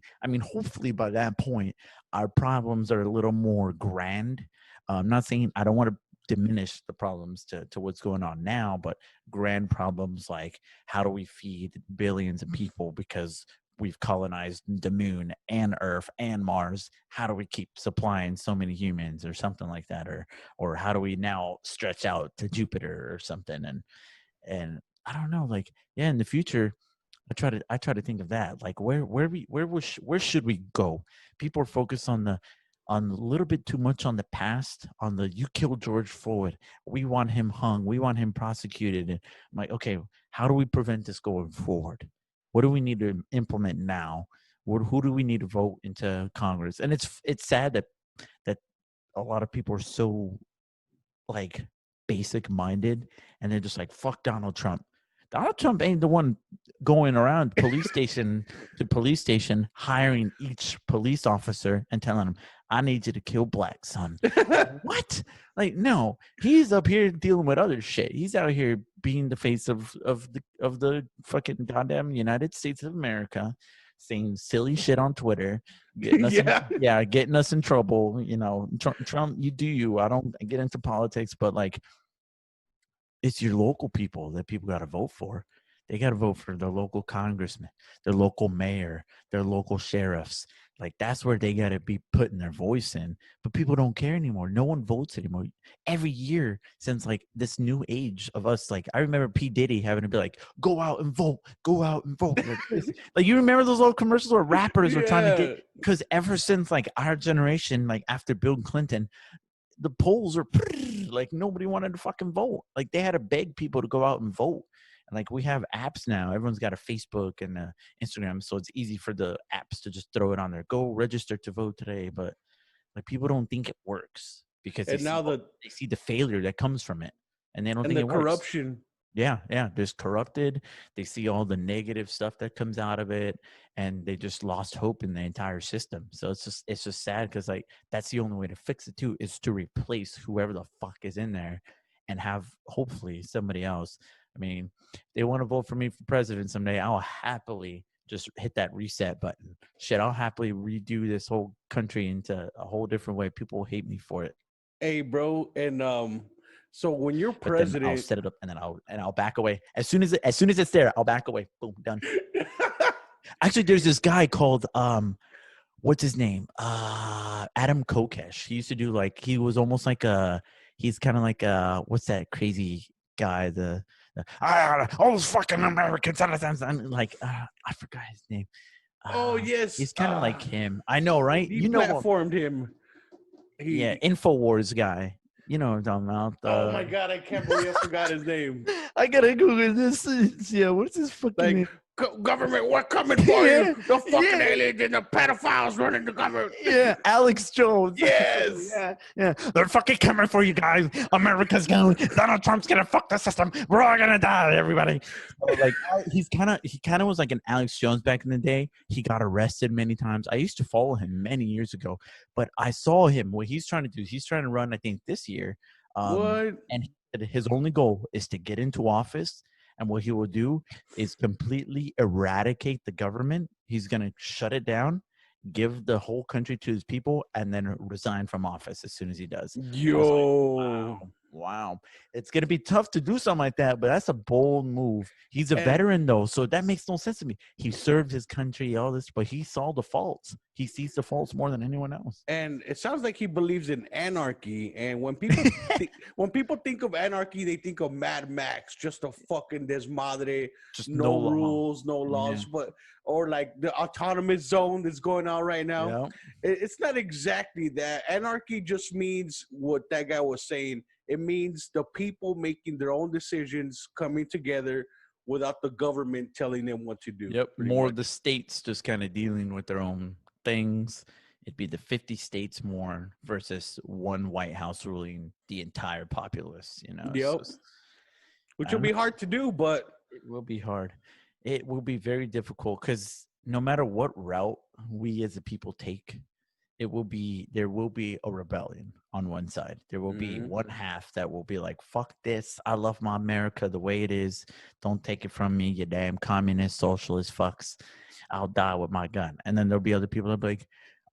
by that point, our problems are a little more grand. I'm not saying I don't want to diminish the problems to what's going on now, but grand problems like how do we feed billions of people because we've colonized the moon and Earth and Mars. How do we keep supplying so many humans or something like that? Or how do we now stretch out to Jupiter or something? And I don't know, like, yeah, in the future, I try to think of that. Like where should we go? People are focused on a little bit too much on the past, on the you killed George Floyd. We want him hung, we want him prosecuted. And I'm like, okay, how do we prevent this going forward? What do we need to implement now? Who do we need to vote into Congress? And it's sad that a lot of people are so like basic minded and they're just like fuck Donald Trump. Donald Trump ain't the one going around police station to police station hiring each police officer and telling them, I need you to kill black son. What? Like, no, he's up here dealing with other shit. He's out here being the face of the fucking goddamn United States of America, saying silly shit on Twitter, getting us Yeah. getting us in trouble. Trump, you do you. I don't get into politics, but like, it's your local people that people got to vote for. They got to vote for their local congressman, their local mayor, their local sheriffs. Like that's where they got to be putting their voice in. But people don't care anymore. No one votes anymore. Every year since like this new age of us, like I remember P Diddy having to be like, "Go out and vote, go out and vote." Like this, like you remember those old commercials where rappers were trying to get, Yeah. because ever since like our generation, like after Bill Clinton, the polls are like nobody wanted to fucking vote. Like they had to beg people to go out and vote. And like we have apps now. Everyone's got a Facebook and a Instagram, so it's easy for the apps to just throw it on there. Go register to vote today. But like people don't think it works because And now they see the failure that comes from it, and they don't think the it works. corruption. Yeah, yeah. There's corrupted. They see all the negative stuff that comes out of it, and they just lost hope in the entire system. So it's just sad because like that's the only way to fix it too is to replace whoever the fuck is in there, and have hopefully somebody else. I mean, if they want to vote for me for president someday, I'll happily just hit that reset button. Shit, I'll happily redo this whole country into a whole different way. People will hate me for it, Hey, bro, and so when you're but then I'll president, set it up and then I'll back away as soon as it's there. I'll back away. Boom, done. Actually, there's this guy called what's his name? Adam Kokesh. He used to do like he was almost like he's kind of like what's that crazy guy? All those fucking American citizens and like I forgot his name. oh yes, He's kind of like him. I know, he right? You know him. platformed him. Yeah, He Infowars guy. You know what I'm talking about. oh my god, I can't believe I forgot his name. I gotta Google this. Yeah, what's his fucking Like name? government, we're coming for Yeah, you. The fucking yeah. aliens and the pedophiles running the government. Yeah, Alex Jones. Yes. Yeah. They're fucking coming for you guys. America's going. Donald Trump's gonna fuck the system. We're all gonna die, everybody. So, like he kind of was like an Alex Jones back in the day. He got arrested many times. I used to follow him many years ago, but I saw him. What he's trying to do. He's trying to run. I think this year. What? And his only goal is to get into office. And what he will do is completely eradicate the government. He's going to shut it down, give the whole country to his people, and then resign from office as soon as he does. I was like, Yo. wow. It's going to be tough to do something like that, but that's a bold move. He's a And- veteran, though, so that makes no sense to me. He served his country, all this, but he saw the faults. He sees the faults more than anyone else. And it sounds like he believes in anarchy. And when people when people think of anarchy, they think of Mad Max, just a fucking desmadre, Just no law. rules, no laws, Yeah. but or like the autonomous zone that's going on right now. Yeah. It's not exactly that. Anarchy just means what that guy was saying. It means the people making their own decisions, coming together without the government telling them what to do. Yep. pretty More much. of the states just kind of dealing with their own things. It'd be the 50 states more versus one White House ruling the entire populace. You know, Yep. Which will be hard to do, but it will be hard. It will be very difficult because no matter what route we as a people take, there will be a rebellion on one side. There will be Mhm. one half that will be like, fuck this. I love my America the way it is. Don't take it from me, you damn communist, socialist fucks. I'll die with my gun. And then there'll be other people that be like,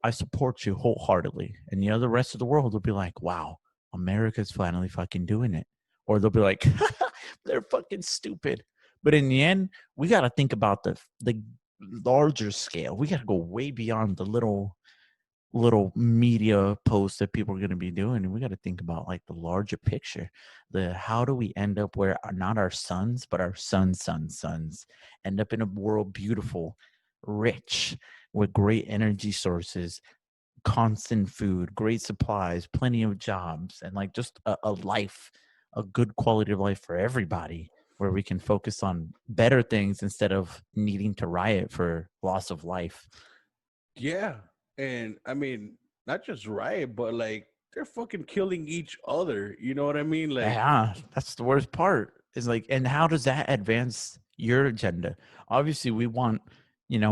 I support you wholeheartedly. And the other rest of the world will be like, wow, America's finally fucking doing it. Or they'll be like, they're fucking stupid. But in the end, we got to think about the larger scale. We got to go way beyond the little media posts that people are going to be doing, and we got to think about like the larger picture. The how do we end up where not our sons but our sons end up in a world beautiful, rich, with great energy sources, constant food, great supplies, plenty of jobs, and like just a life, a good quality of life for everybody, where we can focus on better things instead of needing to riot for loss of life. yeah. And I mean, not just riot, but like they're fucking killing each other. You know what I mean? Like, Yeah, that's the worst part. Is like, and how does that advance your agenda? Obviously, we want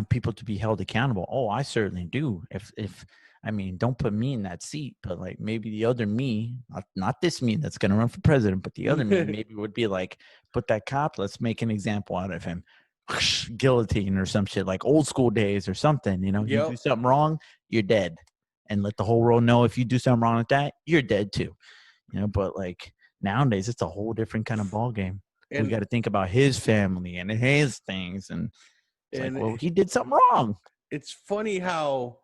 people to be held accountable. Oh, I certainly do. If I mean, don't put me in that seat, but like maybe the other me, not this me that's gonna run for president, but the other me maybe would be like, put that cop. Let's make an example out of him. Guillotine or some shit like old school days or something. You do yep. something wrong, you're dead, and let the whole world know if you do something wrong with that, you're dead too. But like nowadays, it's a whole different kind of ball game. we and got to think about his family and his things. And it's like, and well, he did something wrong. it's funny how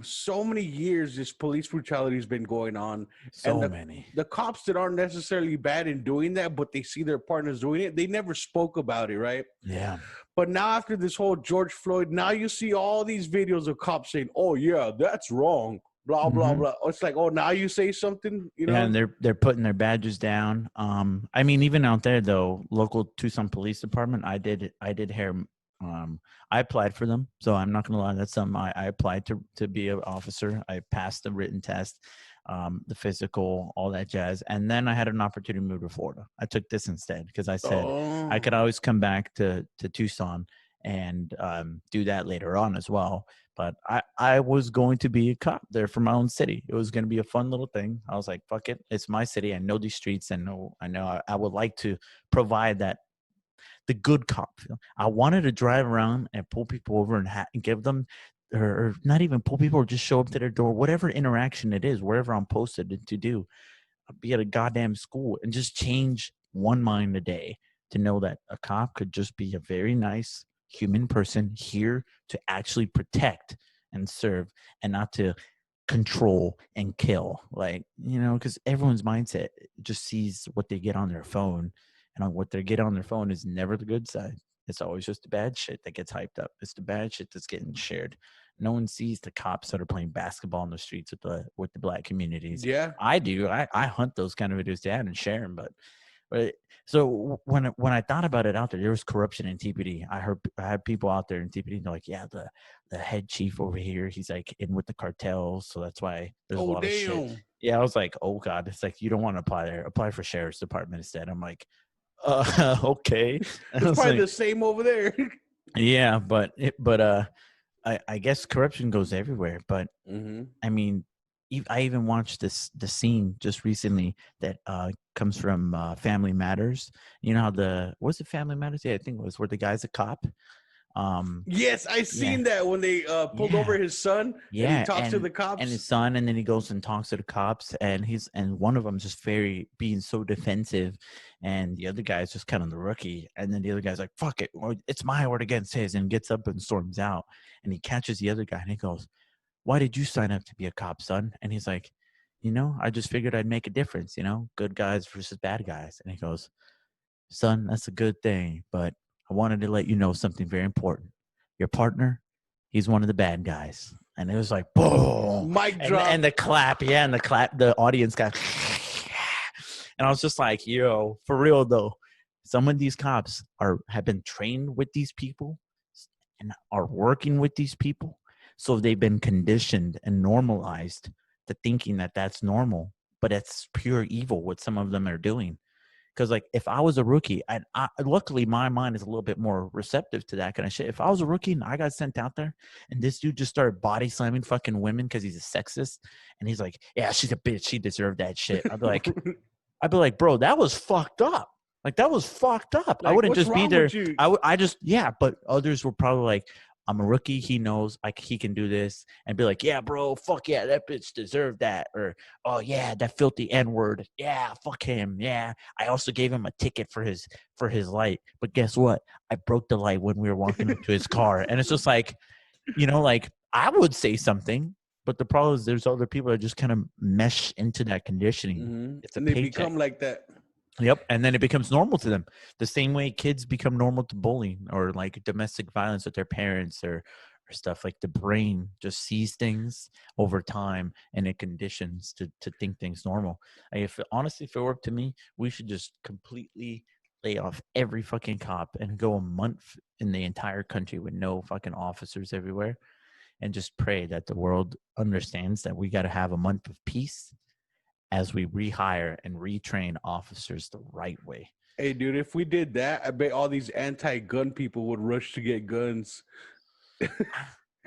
so many years this police brutality has been going on, and So many. the cops that aren't necessarily bad in doing that, but they see their partners doing it, they never spoke about it, right? Yeah. But now after this whole George Floyd, now you see all these videos of cops saying, "Oh yeah, that's wrong," blah blah Hmm. blah. It's like, oh, now you say something, you Yeah, know? and they're putting their badges down. I mean, even out there though, local Tucson Police Department, I did hear. I applied for them, so I'm not gonna lie. That's something I applied to be an officer. I passed the written test, the physical, all that jazz, and then I had an opportunity to move to Florida. I took this instead because I said I Oh, could always come back to Tucson and do that later on as well. But I was going to be a cop there for my own city. It was going to be a fun little thing. I was like, fuck it. It's my city. I know these streets. I would like to provide that, the good cop. I wanted to drive around and pull people over and give them, or not even pull people, or just show up to their door, whatever interaction it is, wherever I'm posted to do, be at a goddamn school, and just change one mind a day to know that a cop could just be a very nice human person here to actually protect and serve, and not to control and kill. Like, because everyone's mindset just sees what they get on their phone, and on what they get on their phone is never the good side. It's always just the bad shit that gets hyped up. It's the bad shit that's getting shared. No one sees the cops that are playing basketball in the streets with the black communities. yeah. I do. I hunt those kind of videos down and share them. But so when I thought about it out there was corruption in TPD. I had people out there in TPD. They're like, yeah, the head chief over here, he's like in with the cartels, so that's why there's a Oh lot of shit. damn. Yeah, I was like, oh god, it's like you don't want to apply there. Apply for sheriff's department instead. I'm like, okay. And I It's was probably like, the same over there. yeah, I guess corruption goes everywhere. But Hmm. I mean, I even watched the scene just recently that comes from Family Matters. You know how was it Family Matters? Yeah, I think it was, where the guy's a cop. Yes, I Yeah, seen that when they pulled yeah, over his son and he yeah, talks to the and cops. his son, and then he goes and talks to the cops, and one of them just very being so defensive, and the other guy's just kind of the rookie, and then the other guy's like, "Fuck it, it's my word against his," and gets up and storms out, and he catches the other guy, and he goes, "Why did you sign up to be a cop, son?" And he's like, I just figured I'd make a difference, good guys versus bad guys. And he goes, "Son, that's a good thing, but I wanted to let you know something very important. Your partner, he's one of the bad guys." And it was like, boom. Mic And drop. the clap, yeah, and the clap, the audience got, and I was just like, yo, for real though, some of these cops have been trained with these people and are working with these people. So they've been conditioned and normalized to thinking that that's normal, but it's pure evil what some of them are doing. Because like, if I was a rookie, I luckily my mind is a little bit more receptive to that kind of shit. If I was a rookie and I got sent out there and this dude just started body slamming fucking women because he's a sexist, and he's like, "Yeah, she's a bitch, she deserved that shit," I'd be like, bro, that was fucked up. Like, that was fucked up. I Like, wouldn't what's just be wrong with there. you? I just, yeah, but others were probably like, "I'm a rookie. He knows like he can do this," and be like, "Yeah, bro, fuck yeah, that bitch deserved that." Or, "Oh yeah, that filthy N-word. Yeah, fuck him. Yeah. I also gave him a ticket for his light. But guess what? I broke the light when we were walking up to his car." And it's just like, like, I would say something, but the problem is there's other people that just kind of mesh into that conditioning. It's a And they paycheck. become like that. Yep. And then it becomes normal to them. The same way kids become normal to bullying or like domestic violence with their parents, or stuff. Like, the brain just sees things over time and it conditions to think things normal. If honestly, if it worked to me, we should just completely lay off every fucking cop and go a month in the entire country with no fucking officers everywhere, and just pray that the world understands that we got to have a month of peace as we rehire and retrain officers the right way. Hey, dude, if we did that, I bet all these anti-gun people would rush to get guns.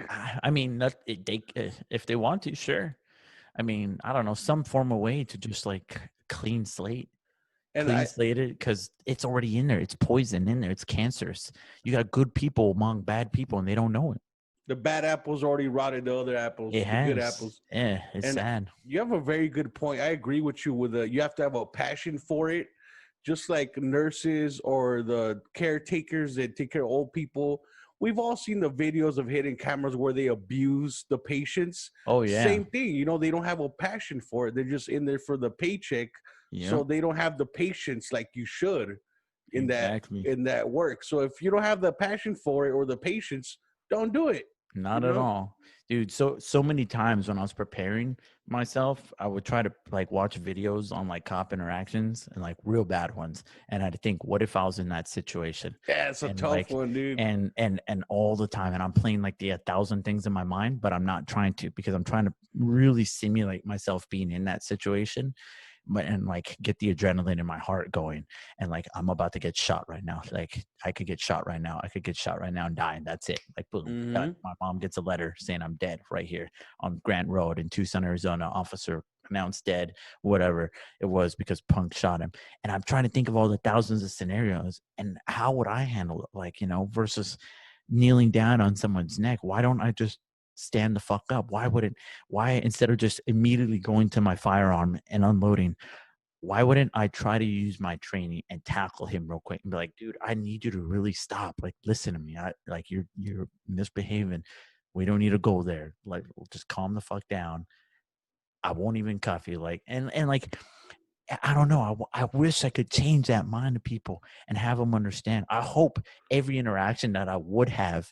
I mean, if they want to, sure. I mean, I don't know, some form of way to just like And clean I, slate it, because it's already in there. It's poison in there. It's cancerous. You got good people among bad people, and they don't know it. the bad apples already rotted the other It apples, the good has. apples. Yeah, it's And sad. you have a very good point. I agree with you with you have to have a passion for it just like nurses or the caretakers that take care of old people. We've all seen the videos of hidden cameras where they abuse the patients. Oh yeah. Same thing, you know, they don't have a passion for it. They're just in there for the paycheck, so Yep. they don't have the patience like you should in that Exactly. work. So if you don't have the passion for it or the patience, don't do it. You Not at know, all. Dude, so many times when I was preparing myself, I would try to like watch videos on like cop interactions and like real bad ones. And I'd think, what if I was in that situation? yeah, it's a And tough like one, dude. and all the time. And I'm playing like the 1,000 things in my mind, but I'm not trying to because I'm trying to really simulate myself being in that situation. But and like get the adrenaline in my heart going, and like I'm about to get shot right now. Like I could get shot right now. I could get shot right now and die, and that's it. Like boom, done. Hmm. My mom gets a letter saying I'm dead right here on Grant Road in Tucson, Arizona. Officer pronounced dead, whatever it was, because punk shot him. And I'm trying to think of all the thousands of scenarios and how would I handle it? Like, versus kneeling down on someone's neck. Why don't I just stand the fuck up? Why instead of just immediately going to my firearm and unloading, why wouldn't I try to use my training and tackle him real quick and be like, dude, I need you to really stop. Like, listen to me. Like you're misbehaving. We don't need to go there. Like, just calm the fuck down. I won't even cuff you. Like, and like, I don't know. I wish I could change that mind of people and have them understand. I hope every interaction that I would have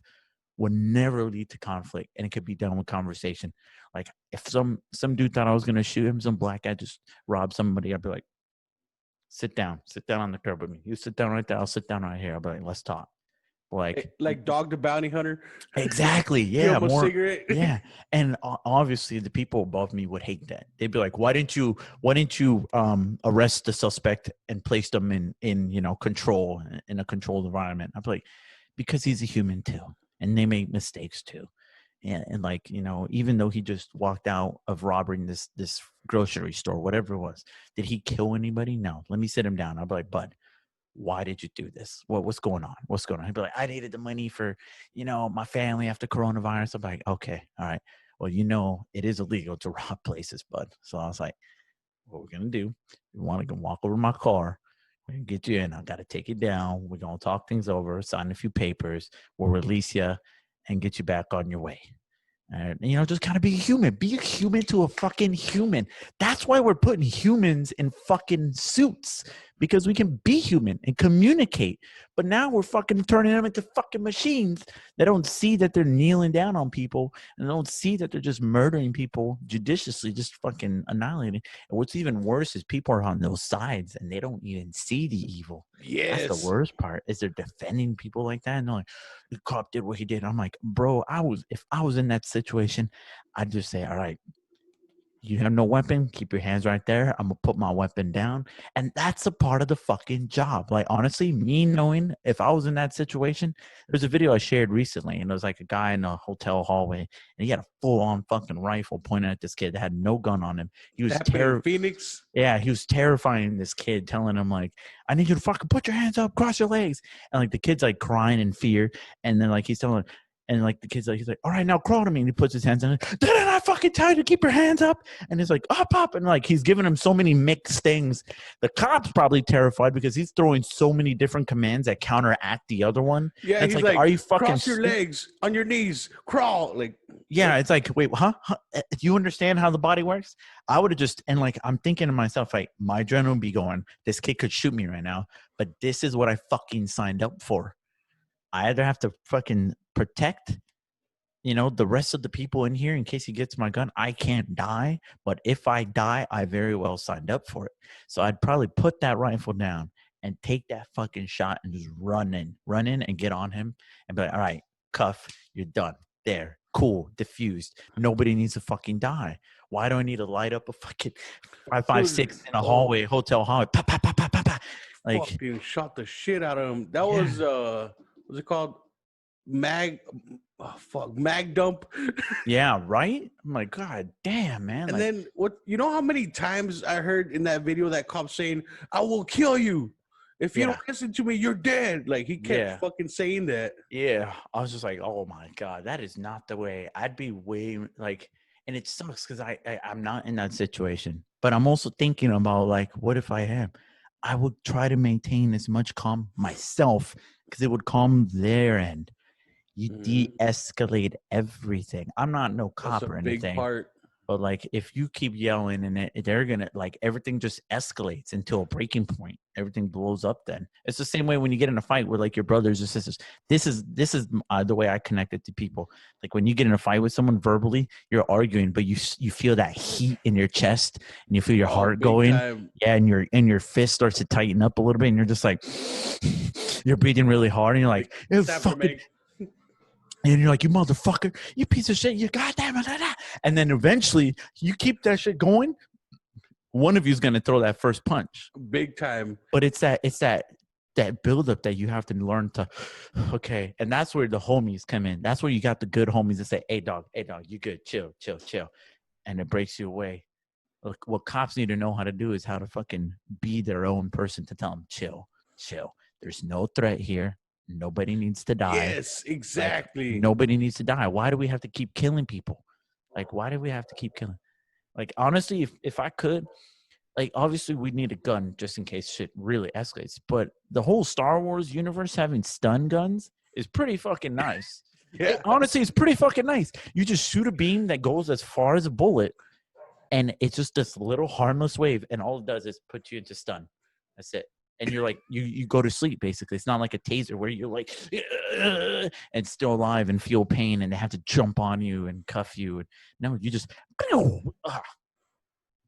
would never lead to conflict and it could be done with conversation. Like if some dude thought I was gonna shoot him, some black guy just robbed somebody, I'd be like, sit down on the curb with me. You sit down right there, I'll sit down right here. I'll be like, let's talk. Like Like Dog the Bounty Hunter. exactly, Give yeah, him a more, cigarette. yeah. And obviously the people above me would hate that. They'd be like, why didn't you arrest the suspect and place them in control, in a controlled environment? I'd be like, because he's a human too, and they make mistakes too. And like, even though he just walked out of robbing this grocery store, whatever it was, did he kill anybody? No. Let me sit him down. I'll be like, bud, why did you do this? What's going on? What's going on? He'd be like, I needed the money for, my family after coronavirus. I'm like, okay, all right. Well, it is illegal to rob places, bud. So I was like, what we're gonna do, you want to walk over to my car, we're gonna get you in, I gotta take you down, we're gonna talk things over, sign a few papers, we'll release you and get you back on your way. And just kind of be human. Be a human to a fucking human. That's why we're putting humans in fucking suits, because we can be human and communicate. But now we're fucking turning them into fucking machines that don't see that they're kneeling down on people and don't see that they're just murdering people judiciously, just fucking annihilating. And what's even worse is people are on those sides and they don't even see the evil. That's the Yes. worst part, is they're defending people like that. And they're like, the cop did what he did. I'm like, bro, if I was in that situation, I'd just say, all right, you have no weapon, keep your hands right there. I'm gonna put my weapon down. And that's a part of the fucking job. Like, honestly, me knowing if I was in that situation, there's a video I shared recently, and it was like a guy in a hotel hallway, and he had a full-on fucking rifle pointed at this kid that had no gun on him. He was That happened in terrified. Phoenix. Yeah, he was terrifying this kid, telling him like, "I need you to fucking put your hands up, cross your legs," and like the kid's like crying in fear, and then like he's telling, and like the kid's like, he's like, "All right, now crawl to me," and he puts his hands on it. Didn't I fucking tell you to keep your hands up? And he's like, up, and like he's giving him so many mixed things. The cop's probably terrified because he's throwing so many different commands that counteract the other one. Yeah, And it's he's like, like, are you fucking cross your stupid? legs on your knees, crawl. Like, Yeah, it's like, wait, huh? Do you understand how the body works? I would have just, and like, I'm thinking to myself, like, my adrenaline would be going, this kid could shoot me right now, but this is what I fucking signed up for. I either have to fucking protect, the rest of the people in here in case he gets my gun. I can't die, but if I die, I very well signed up for it. So I'd probably put that rifle down and take that fucking shot and just run in and get on him and be like, all right, cuff, you're done. There, cool, diffused. Nobody needs to fucking die. Why do I need to light up a fucking 556 dude, in a oh, hallway, hotel hallway? Pa, pa, pa, pa, pa, pa. Like, fucking shot the shit out of him. That yeah. was, what's it called? Mag, oh, fuck, mag dump. Yeah, right? I'm like, God damn, man. And Like, then what? You know how many times I heard in that video that cop saying, "I will kill you if you don't yeah, listen to me. You're dead." Like he kept yeah. fucking saying that. Yeah, I was just like, oh my God, that is not the way. I'd be way like, and it sucks because I'm not in that situation, but I'm also thinking about like, what if I am? I would try to maintain as much calm myself because it would calm their end. You Mhm. de-escalate everything. I'm not no That's a cop or big anything, part. but like if you keep yelling and they're gonna like everything just escalates until a breaking point. Everything blows up. Then it's the same way when you get in a fight with like your brothers or sisters. This is the way I connect it to people. Like when you get in a fight with someone verbally, you're arguing, but you feel that heat in your chest and you feel your Oh, heart big going. time. Yeah, and your fist starts to tighten up a little bit, and you're just like you're breathing really hard, and you're like, Like "Ew, Sapper fucking," Meg. and you're like, "You motherfucker, you piece of shit, you goddamn it," and then eventually you keep that shit going. One of you is gonna throw that first punch, Big time. but it's that buildup that you have to learn to, okay, and that's where the homies come in. That's where you got the good homies that say, hey dog, you good, chill, chill, chill, and it breaks you away. Look, what cops need to know how to do is how to fucking be their own person to tell them, chill, chill. There's no threat here. Nobody needs to die. Yes, Like exactly. nobody needs to die. Why do we have to keep killing people? Like why do we have to keep killing? Like honestly, if I could, like obviously we need a gun just in case shit really escalates. But the whole Star Wars universe having stun guns is pretty fucking nice. Yeah. Honestly, it's pretty fucking nice. You just shoot a beam that goes as far as a bullet, and it's just this little harmless wave, and all it does is put you into stun. That's it. And you're like you go to sleep basically. It's not like a taser where you're like and still alive and feel pain and they have to jump on you and cuff you. No, you just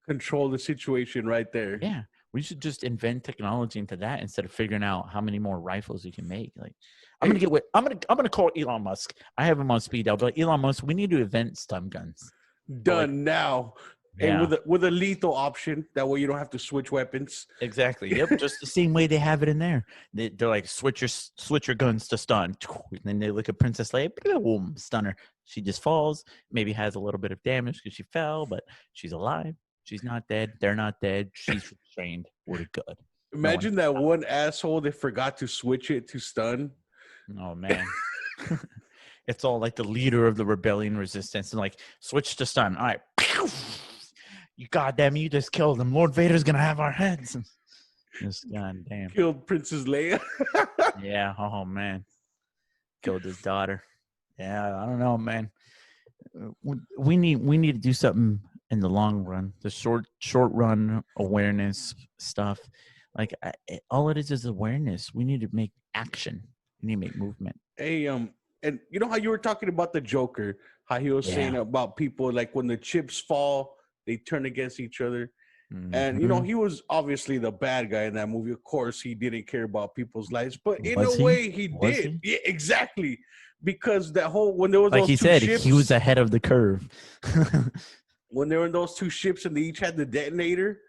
Control the situation right there. yeah. We should just invent technology into that instead of figuring out how many more rifles you can make. Like Hey, I'm gonna call Elon Musk. I have him on speed dial, but Elon Musk, we need to invent stun guns. But like, done now. And yeah. with a lethal option, that way you don't have to switch weapons. Exactly. Yep. Just the same way they have it in there. They're like switch your guns to stun. And then they look at Princess Leia. Boom, stunner. She just falls. Maybe has a little bit of damage because she fell, but she's alive. She's not dead. They're not dead. She's restrained. We're good. No one. Imagine that one asshole that forgot to switch it to stun. Oh man. It's all like the leader of the rebellion resistance and like switch to stun. All right. You goddamn, you just killed him. Lord Vader's gonna have our heads. Just goddamn. Killed Princess Leia. Yeah. Oh man. Killed his daughter. Yeah. I don't know, man. We need to do something in the long run. The short run awareness stuff. Like all it is awareness. We need to make action. We need to make movement. Hey, and you know how you were talking about the Joker, how he was saying Yeah. about people like when the chips fall, they turn against each other. And you know, Mhm. he was obviously the bad guy in that movie. Of course, he didn't care about people's lives, but in a Was he? way, he Was did. he? Yeah, exactly. Because that whole when there was Like those he two said, he was ships, ahead of the curve. when they were in those two ships and they each had the detonator,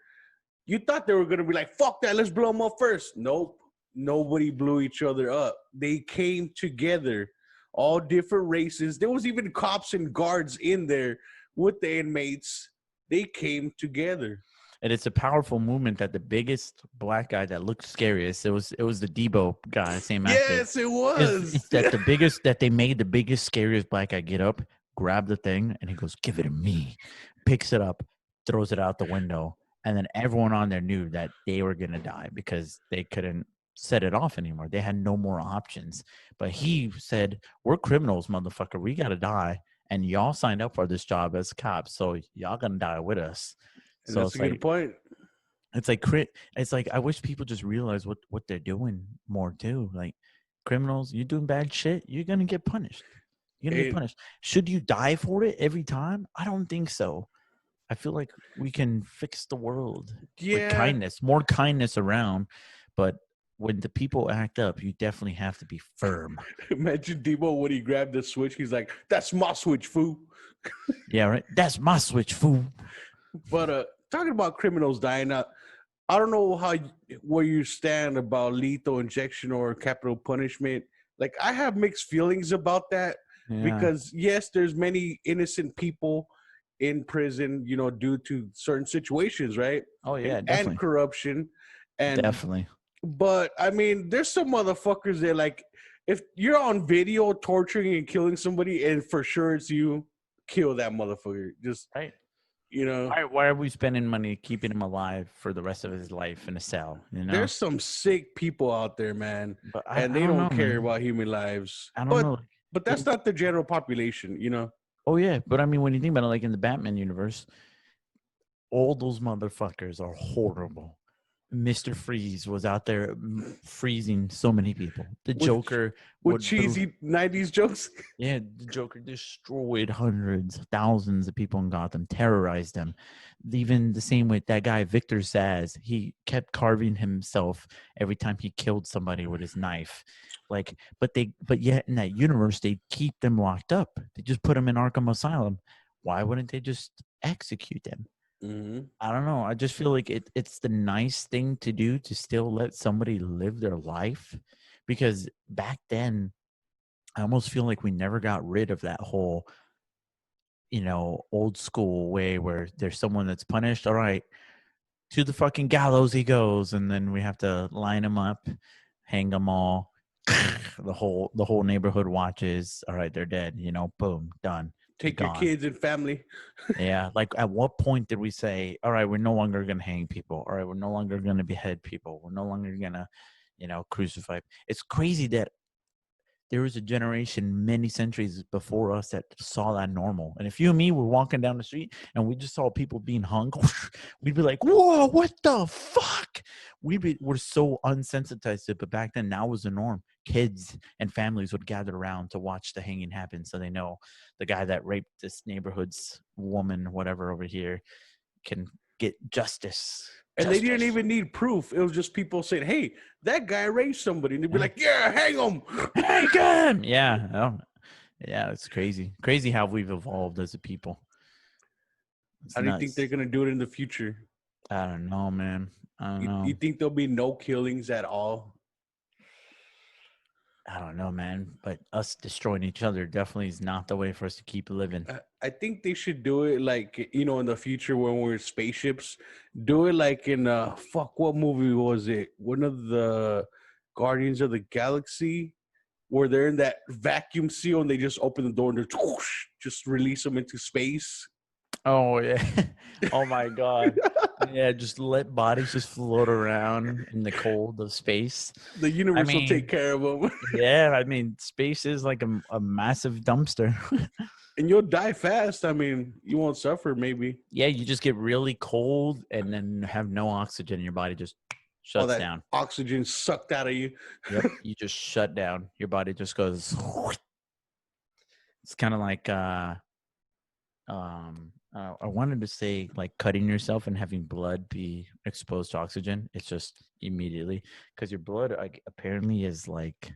you thought they were gonna be like, "Fuck that, let's blow them up first." Nope, nobody blew each other up. They came together, all different races. There was even cops and guards in there with the inmates. They came together. And it's a powerful movement that the biggest black guy that looked scariest, it was the Debo guy, same actor. Yes, it Is was. that the biggest that they made the biggest scariest black guy get up, grab the thing, and he goes, "Give it to me," picks it up, throws it out the window, and then everyone on there knew that they were gonna die because they couldn't set it off anymore. They had no more options. But he said, "We're criminals, motherfucker. We gotta die, and y'all signed up for this job as cops, so y'all gonna die with us." And So that's a it's good like point. it's like I wish people just realize what they're doing more too. Like criminals, you're doing bad shit, you're gonna get punished. You're gonna get And punished. Should you die for it every time? I don't think so. I feel like we can fix the world with yeah, kindness, more kindness around. But when the people act up, you definitely have to be firm. imagine Debo when he grabbed the switch. He's like, "That's my switch, fool." Yeah, right. That's my switch, fool. But talking about criminals dying out, I don't know where you stand about lethal injection or capital punishment. Like I have mixed feelings about that Yeah. because yes, there's many innocent people in prison, you know, due to certain situations, right? Oh And yeah, and definitely, corruption. And definitely. but I mean, there's some motherfuckers that like if you're on video torturing and killing somebody and for sure it's you, kill that motherfucker. Just Right. You know, Why are we spending money keeping him alive for the rest of his life in a cell? You know, there's some sick people out there, man, but and I they don't know, don't care man. about human lives. I don't But know. that's not the general population, you know. Oh yeah, but I mean, when you think about it, like in the Batman universe, all those motherfuckers are horrible. Mr. Freeze was out there freezing so many people. The With Joker with would cheesy '90s jokes. yeah, the Joker destroyed hundreds, thousands of people in Gotham, terrorized them. Even the same with that guy Victor Zsasz, he kept carving himself every time he killed somebody with his knife. Like, but yet in that universe, they keep them locked up. They just put them in Arkham Asylum. Why wouldn't they just execute them? Hmm. I don't know. I just feel like it's the nice thing to do to still let somebody live their life, because back then I almost feel like we never got rid of that whole, old school way where there's someone that's punished. All right, to the fucking gallows he goes, and then we have to line him up, hang them all. The whole neighborhood watches. All right, they're dead. Boom, done. They're Take your gone. kids and family. Yeah, like at what point did we say, all right, we're no longer gonna hang people. All right, we're no longer gonna behead people. We're no longer gonna, crucify. It's crazy that there was a generation many centuries before us that saw that normal. And if you and me were walking down the street and we just saw people being hung, we'd be like, whoa, what the fuck? We're so unsensitized to it. But back then, now was the norm. Kids and families would gather around to watch the hanging happen, so they know the guy that raped this neighborhood's woman, whatever, over here, can get justice. And they didn't Justice. even need proof. It was just people saying, "Hey, that guy raped somebody," and they'd be like, "Yeah, hang him." Hang him. Yeah. Oh, yeah, it's crazy. Crazy how we've evolved as a people. It's How do you think they're nuts. gonna do it in the future? I don't know, man. I don't You know. think there'll be no killings at all? I don't know, man. But us destroying each other definitely is not the way for us to keep living. I think they should do it like in the future when we're in spaceships. Do it like in fuck, what movie was it? One of the Guardians of the Galaxy, where they're in that vacuum seal and they just open the door and they're whoosh, just release them into space. Oh yeah. Oh my god. Yeah, just let bodies just float around in the cold of space. The I universe will take mean, care of them. yeah, I mean, space is like a massive dumpster. And you'll die fast. I mean, you won't suffer maybe. Yeah, you just get really cold and then have no oxygen. Your body just All shuts that down. oxygen sucked out of you. Yep, you just shut down. Your body just goes. It's kind of like I wanted to say like cutting yourself and having blood be exposed to oxygen. It's just immediately because your blood like apparently is like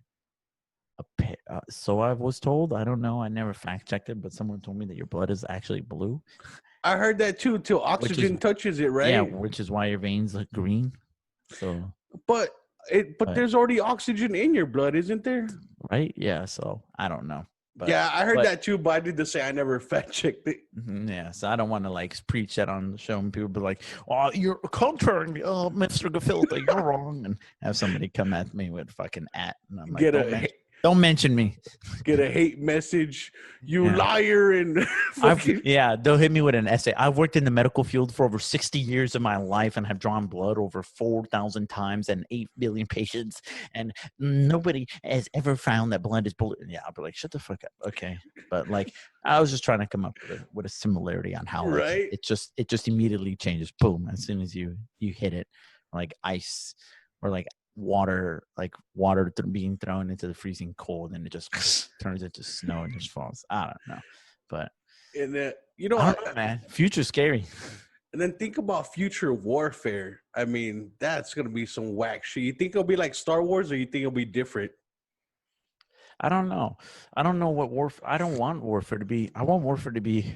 so I was told. I don't know. I never fact checked it, but someone told me that your blood is actually blue, I heard that too, till which is oxygen touches it, yeah, right? which is why your veins look green. So But but but there's already oxygen in your blood, isn't there? right, yeah. So I don't know, but Yeah, I heard but that too, but I need to say I never fact checked it. yeah. So I don't want to like preach that on the show and people be like, "Oh, you're contrary, Mr. Gafiltha, you're wrong," and have somebody come at me with fucking and I'm like, Get a don't mention me. get a hate message, you Yeah. liar, and fucking They'll hit me with an essay. I've worked in the medical field for over 60 years of my life and have drawn blood over 4,000 times and 8 billion patients. And nobody has ever found that blood is blue. Yeah, I'll be like, shut the fuck up. Okay. But like, I was just trying to come up with a similarity on how like right. it just immediately changes. Boom. As soon as you hit it, like ice or like water being thrown into the freezing cold and it just turns into snow and just falls. I don't know. But And I don't know, man. Future's scary. and then think about future warfare. I mean, that's gonna be some whack shit. You think it'll be like Star Wars, or you think it'll be different? I don't know. I don't know what warfare. I don't want warfare to be. I want warfare to be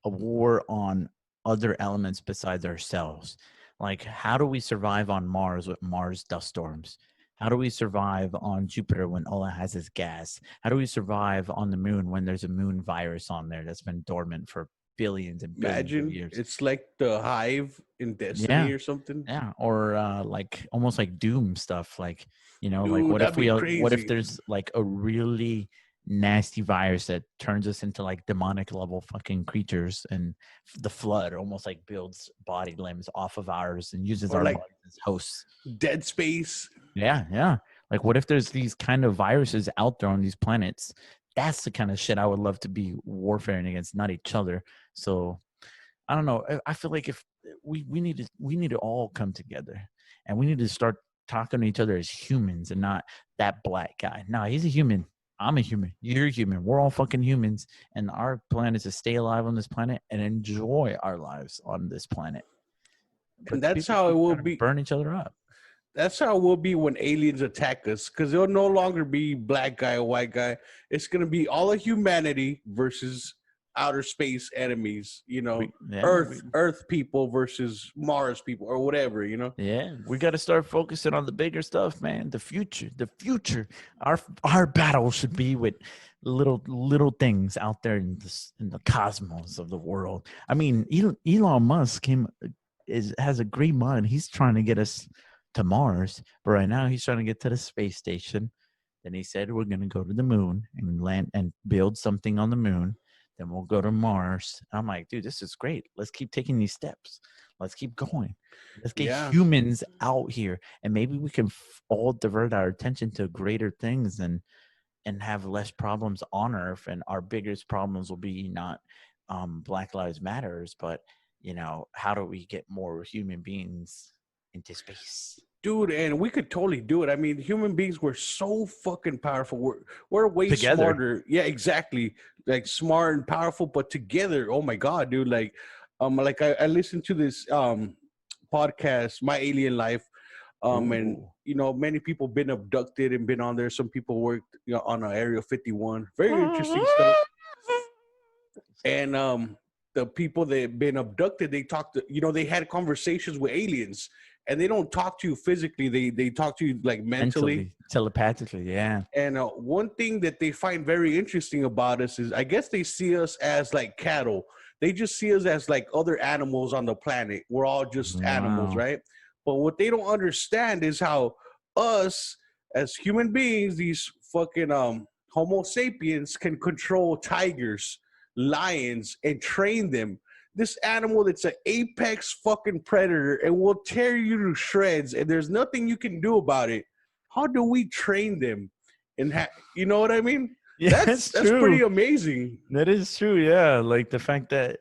a war on other elements besides ourselves. Like, how do we survive on Mars with Mars dust storms? How do we survive on Jupiter when all it has is gas? How do we survive on the moon when there's a moon virus on there that's been dormant for billions and billions of Imagine years? it's like the Hive in Destiny Yeah. or something. Yeah, or like almost like doom stuff. Like, like Dude, that'd be what if crazy. there's like a really nasty virus that turns us into like demonic level fucking creatures, and the flood almost like builds body limbs off of ours and uses Or our like bodies as hosts. Dead Space. Yeah, yeah. Like, what if there's these kind of viruses out there on these planets? That's the kind of shit I would love to be warfaring against, not each other. So I don't know. I feel like if we need to all come together, and we need to start talking to each other as humans and not that black guy. No, he's a human. I'm a human. You're a human. We're all fucking humans, and our plan is to stay alive on this planet and enjoy our lives on this planet. And But the that's people how it keep will trying to be. burn each other up. That's how it will be when aliens attack us, because it'll no longer be black guy or white guy. It's gonna be all of humanity versus outer space enemies. Earth people versus Mars people, or whatever. We got to start focusing on the bigger stuff, man. The future, the future. Our battle should be with little things out there in the cosmos of the world. I mean, Elon Musk has a great mind. He's trying to get us to Mars, but right now he's trying to get to the space station. Then he said we're going to go to the moon and land and build something on the moon. Then we'll go to Mars. I'm like, dude, this is great. Let's keep taking these steps. Let's keep going. Let's get Yeah, humans out here, and maybe we can all divert our attention to greater things and have less problems on Earth. And our biggest problems will be not Black Lives Matters, but how do we get more human beings into space dude, and we could totally do it. I mean, human beings were so fucking powerful. We're way together? smarter. Yeah, exactly. Like smart and powerful, but together, oh my god, dude. Like I listened to this podcast, My Alien Life. And Ooh. many people been abducted and been on there. Some people worked on Area 51. Very interesting stuff. And the people that been abducted, they talked to, they had conversations with aliens, and they don't talk to you physically. They talk to you like mentally. Telepathically, yeah. And one thing that they find very interesting about us is, I guess they see us as like cattle. They just see us as like other animals on the planet. We're all just animals, Wow. right? But what they don't understand is how us as human beings, these fucking Homo sapiens, can control tigers, lions, and train them. This animal that's an apex fucking predator and will tear you to shreds, and there's nothing you can do about it. How do we train them? You know what I mean? Yeah, That's it's that's pretty true. amazing. That is true. Yeah. Like the fact that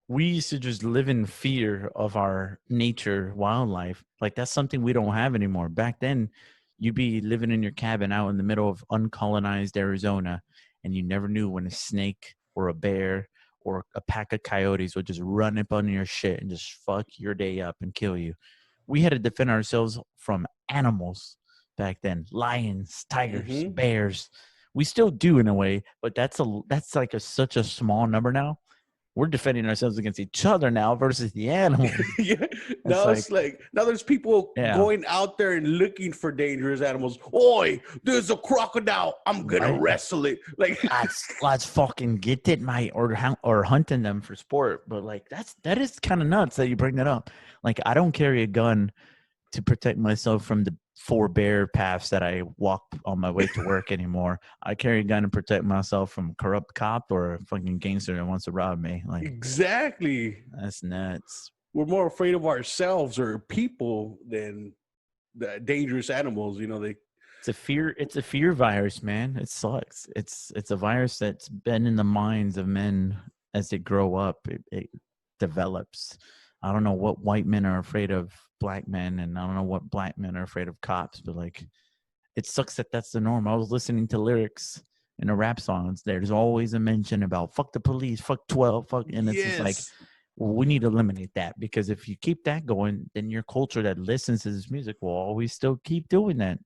we used to just live in fear of our nature, wildlife. Like that's something we don't have anymore. Back then, you'd be living in your cabin out in the middle of uncolonized Arizona, and you never knew when a snake or a bear or a pack of coyotes would just run up on your shit and just fuck your day up and kill you. We had to defend ourselves from animals back then: lions, tigers, Hmm. bears. We still do in a way, but that's like such a small number now. We're defending ourselves against each other now versus the animals. Yeah. It's Now like, it's like now there's people yeah, going out there and looking for dangerous animals. Oi, there's a crocodile. I'm gonna right. wrestle it. Like Let's fucking get it, mate, or hunting them for sport. But like that is kind of nuts that you bring that up. Like I don't carry a gun to protect myself from the 4 bear paths that I walk on my way to work anymore. I carry a gun to protect myself from a corrupt cop or a fucking gangster that wants to rob me. Like exactly. that's nuts. We're more afraid of ourselves or people than the dangerous animals. They It's a fear virus, man. It sucks. It's a virus that's been in the minds of men as they grow up. It develops. I don't know what white men are afraid of black men, and I don't know what black men are afraid of cops, but like it sucks that that's the norm. I was listening to lyrics in a rap songs. There's always a mention about fuck the police, fuck 12, fuck, and it's just like, yes. well, we need to eliminate that, because if you keep that going, then your culture that listens to this music will always still keep doing that.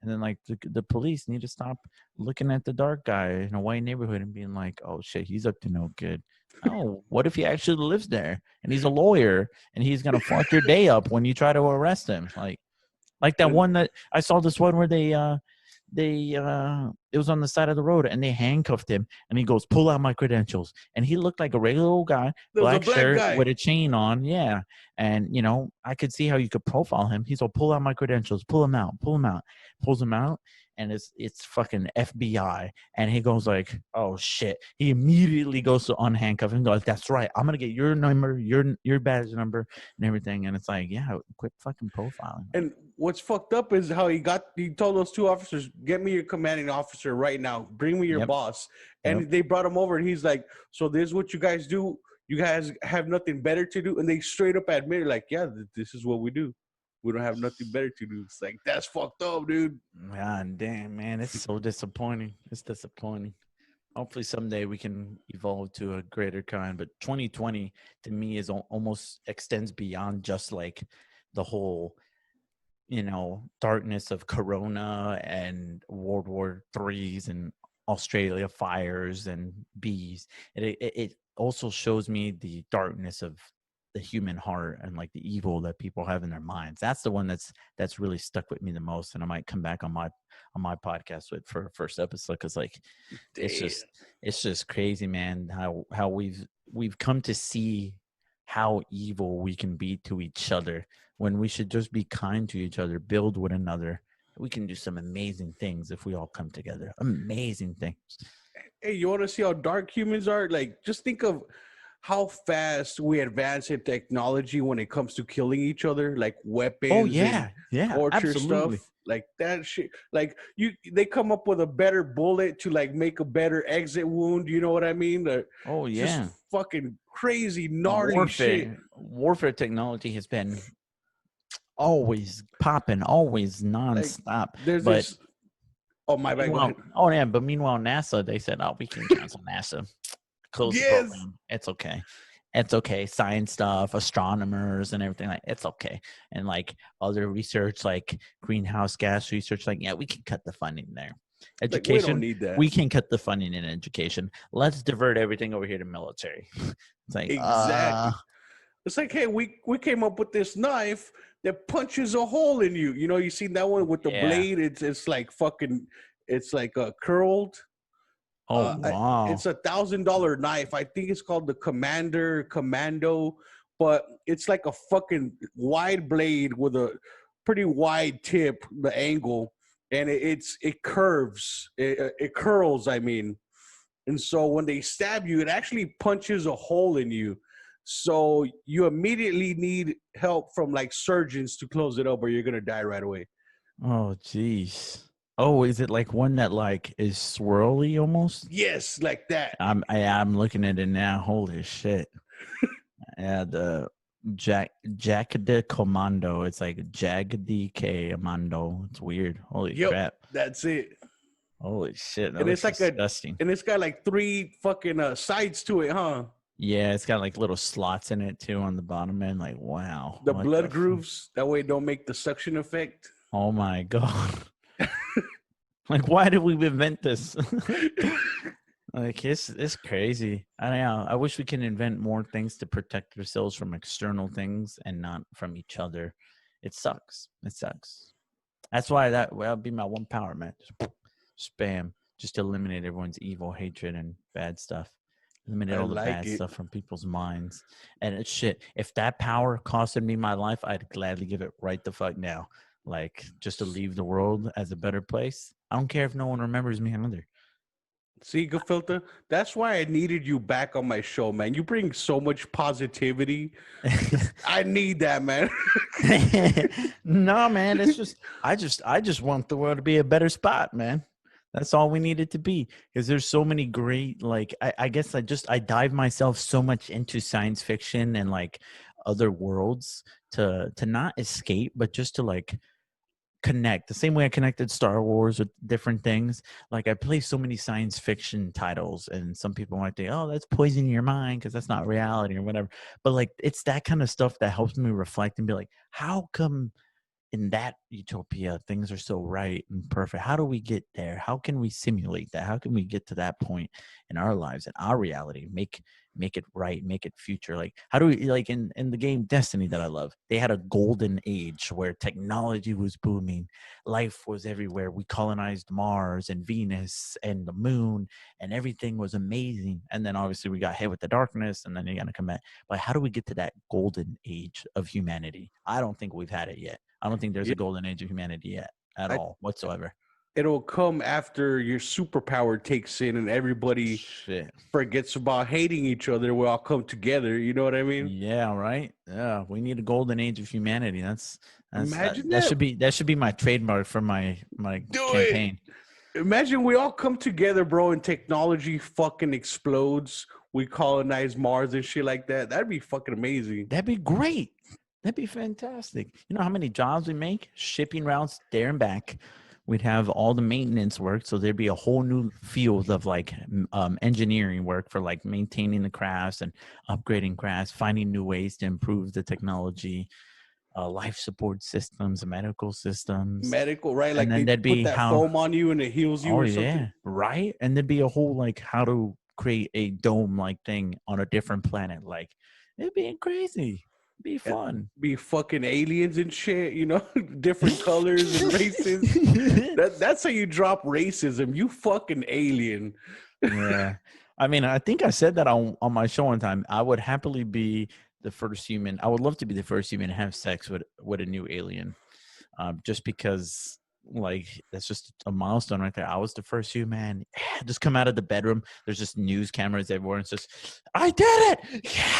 And then like the police need to stop looking at the dark guy in a white neighborhood and being like, oh shit, he's up to no good. Oh, what if he actually lives there and he's a lawyer and he's gonna fuck your day up when you try to arrest him? Like that And one that I saw, this one where it was on the side of the road and they handcuffed him and he goes, pull out my credentials, and he looked like a regular old guy, there was a black black shirt guy. with a chain on. Yeah. And I could see how you could profile him. He's all, pull out my credentials, pull him out, pulls him out. and it's fucking FBI. And he goes like, oh shit. He immediately goes to unhandcuff him and goes, that's right. I'm gonna get your number, your badge number and everything. And it's like, yeah, quit fucking profiling. And what's fucked up is how he told those two officers, get me your commanding officer right now. Bring me your Yep. boss. Yep. And they brought him over and he's like, so this is what you guys do? You guys have nothing better to do? And they straight up admitted, like, yeah, this is what we do. We don't have nothing better to do. It's like, that's fucked up, dude. God damn, man. It's so disappointing. It's disappointing. Hopefully someday we can evolve to a greater kind. But 2020 to me is almost extends beyond just like the whole, darkness of Corona and World War Threes and Australia fires and bees. It also shows me the darkness of the human heart and like the evil that people have in their minds. That's the one that's really stuck with me the most. And I might come back on my podcast with for first episode because like it's just crazy, man, how we've come to see how evil we can be to each other when we should just be kind to each other, build one another. We can do some amazing things if we all come together. Amazing things. Hey, you want to see how dark humans are? Like, just think of how fast we advance in technology when it comes to killing each other, like weapons Oh and yeah, torture absolutely. stuff. Like that shit. Like they come up with a better bullet to like make a better exit wound. You know what I mean? Oh Just yeah. fucking crazy, gnarly shit. Warfare technology has been always popping, always Like nonstop. there's But this. Oh my bad. Go meanwhile, ahead. oh yeah, but meanwhile, NASA, they said, oh, we can cancel NASA, close the Yes. program. It's okay. It's okay. Science stuff, astronomers and everything like it's okay. And like other research, like greenhouse gas research, like, yeah, we can cut the funding there. Like we don't Education, need that. we can cut the funding in education. Let's divert everything over here to military. It's like, Exactly. It's like, hey, we came up with this knife that punches a hole in you. You know, you seen that one with the yeah. blade? It's like fucking, it's like curled. Oh wow. It's $1,000 knife. I think it's called the Commando, but it's like a fucking wide blade with a pretty wide tip, the angle, and it curves, it curls. I mean, and so when they stab you, it actually punches a hole in you. So you immediately need help from like surgeons to close it up, or you're gonna die right away. Oh jeez. Oh, is it like one that like is swirly almost? Yes, like that. I'm looking at it now. Holy shit. Yeah, the Jack de Commando. It's like Jag de Commando. It's weird. Holy Yep, crap. that's it. Holy shit. That And it's looks like disgusting. and it's got like three fucking sides to it, huh? Yeah, it's got like little slots in it too on the bottom end. Like, wow. The What blood the fuck? grooves. That way, it don't make the suction effect. Oh my god. Like, why did we invent this? Like it's crazy. I don't know. I wish we can invent more things to protect ourselves from external things and not from each other. It sucks. It sucks. That's why that'll be my one power, man. Just spam. Just eliminate everyone's evil, hatred, and bad stuff. Eliminate I all the like bad it. stuff from people's minds. And it's shit. If that power costed me my life, I'd gladly give it right the fuck now. Like just to leave the world as a better place. I don't care if no one remembers me either. See, Gafiltha, that's why I needed you back on my show, man. You bring so much positivity. I need that, man. No, man, it's just I just want the world to be a better spot, man. That's all we need it to be. Because there's so many great, like I guess I dive myself so much into science fiction and like other worlds to not escape, but just to like connect the same way I connected Star Wars with different things. Like I play so many science fiction titles, and some people might think, "Oh, that's poisoning your mind because that's not reality or whatever." But like, it's that kind of stuff that helps me reflect and be like, "How come in that utopia things are so right and perfect? How do we get there? How can we simulate that? How can we get to that point in our lives, in our reality, make it right, make it future? Like how do we, like in the game Destiny that I love, they had a golden age where technology was booming, life was everywhere, we colonized Mars and Venus and the moon, and everything was amazing. And then obviously we got hit with the darkness, and then you gotta come back. But how do we get to that golden age of humanity? I don't think we've had it yet. I don't think there's Yeah, a golden age of humanity yet at I all whatsoever. it'll come after your superpower takes in and everybody Shit. forgets about hating each other. We all come together. You know what I mean? Yeah, right. Yeah, we need a golden age of humanity. Imagine That that. should be my trademark for my Do it. campaign. Imagine we all come together, bro, and technology fucking explodes. We colonize Mars and shit like that. That'd be fucking amazing. That'd be great. That'd be fantastic. You know how many jobs we make? Shipping routes there and back. We'd have all the maintenance work, so there'd be a whole new field of like engineering work for like maintaining the crafts and upgrading crafts, finding new ways to improve the technology, life support systems, medical systems, Medical, right? and Like then they there'd put be that how. foam on you and it heals you Oh or something. yeah, right. And there'd be a whole like how to create a dome like thing on a different planet. Like it'd be crazy. It'd be And fun. be fucking aliens and shit, different colors and races. That's how you drop racism. You fucking alien. Yeah. I mean, I think I said that on my show one time. I would happily be the first human. I would love to be the first human to have sex with a new alien. Just because like that's just a milestone right there. I was the first human. Yeah, just come out of the bedroom. There's just news cameras everywhere. And it's just, I did it. Yeah.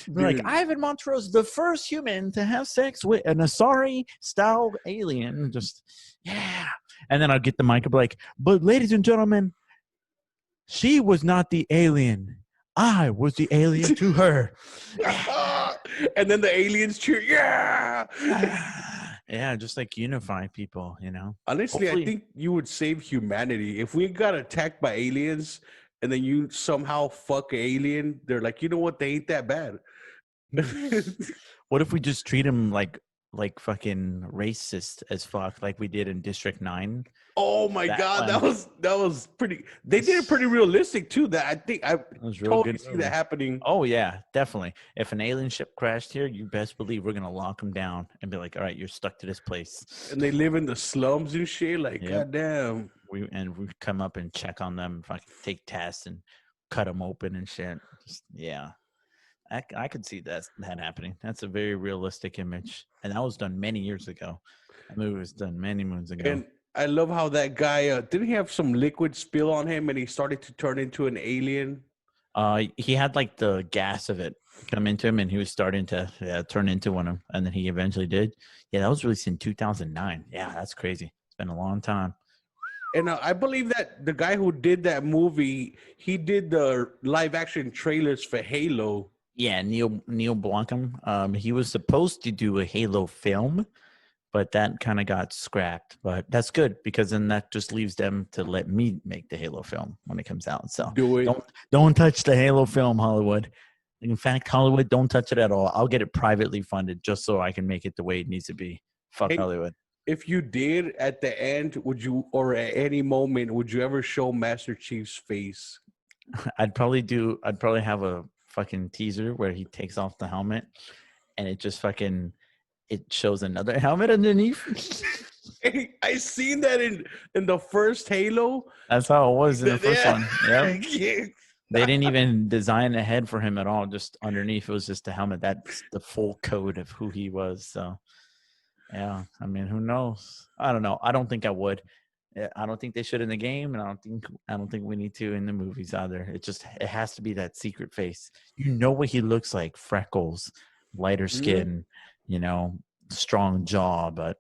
Like Dude, Ivan Montrose, the first human to have sex with an Asari style alien. Just yeah. And then I'll get the mic and be like, but ladies and gentlemen, she was not the alien. I was the alien to her. and then the aliens cheer, yeah. Yeah, just like unify people, you know. Honestly, I Hopefully, think you would save humanity if we got attacked by aliens and then you somehow fuck an alien. They're like, you know what? They ain't that bad. what if we just treat them like fucking racist as fuck, like we did in District 9? Oh my That god, one that was pretty. They did it pretty realistic too. That I think I was a real totally good see that movie. happening. Oh yeah, definitely. If an alien ship crashed here, you best believe we're gonna lock them down and be like, all right, you're stuck to this place. And they live in the slums and shit. Like, Yep. goddamn. We come up and check on them, fucking take tests and cut them open and shit. Just, yeah. I could see that happening. That's a very realistic image, and that was done many years ago. That movie was done many moons ago. And I love how that guy didn't he have some liquid spill on him and he started to turn into an alien. He had like the gas of it come into him, and he was starting to turn into one of them, and then he eventually did. Yeah, that was released in 2009. Yeah, that's crazy. It's been a long time. And I believe that the guy who did that movie, he did the live action trailers for Halo. Yeah, Neil Blomkamp. He was supposed to do a Halo film, but that kind of got scrapped. But that's good because then that just leaves them to let me make the Halo film when it comes out. So Do it. don't touch the Halo film, Hollywood. In fact, Hollywood, don't touch it at all. I'll get it privately funded just so I can make it the way it needs to be. Fuck Hey, Hollywood. if you did at the end, would you, or at any moment, would you ever show Master Chief's face? I'd probably have a fucking teaser where he takes off the helmet and it shows another helmet underneath. Hey, I seen that in the first Halo. That's how it was in the first Yeah. one. Yep. They didn't even design a head for him at all. Just underneath, it was just a helmet. That's the full code of who he was. So, yeah. I mean, who knows? I don't know. I don't think I would. I don't think they should in the game, and I don't think we need to in the movies either. It has to be that secret face. You know what he looks like: freckles, lighter Mhm. skin, you know, strong jaw, but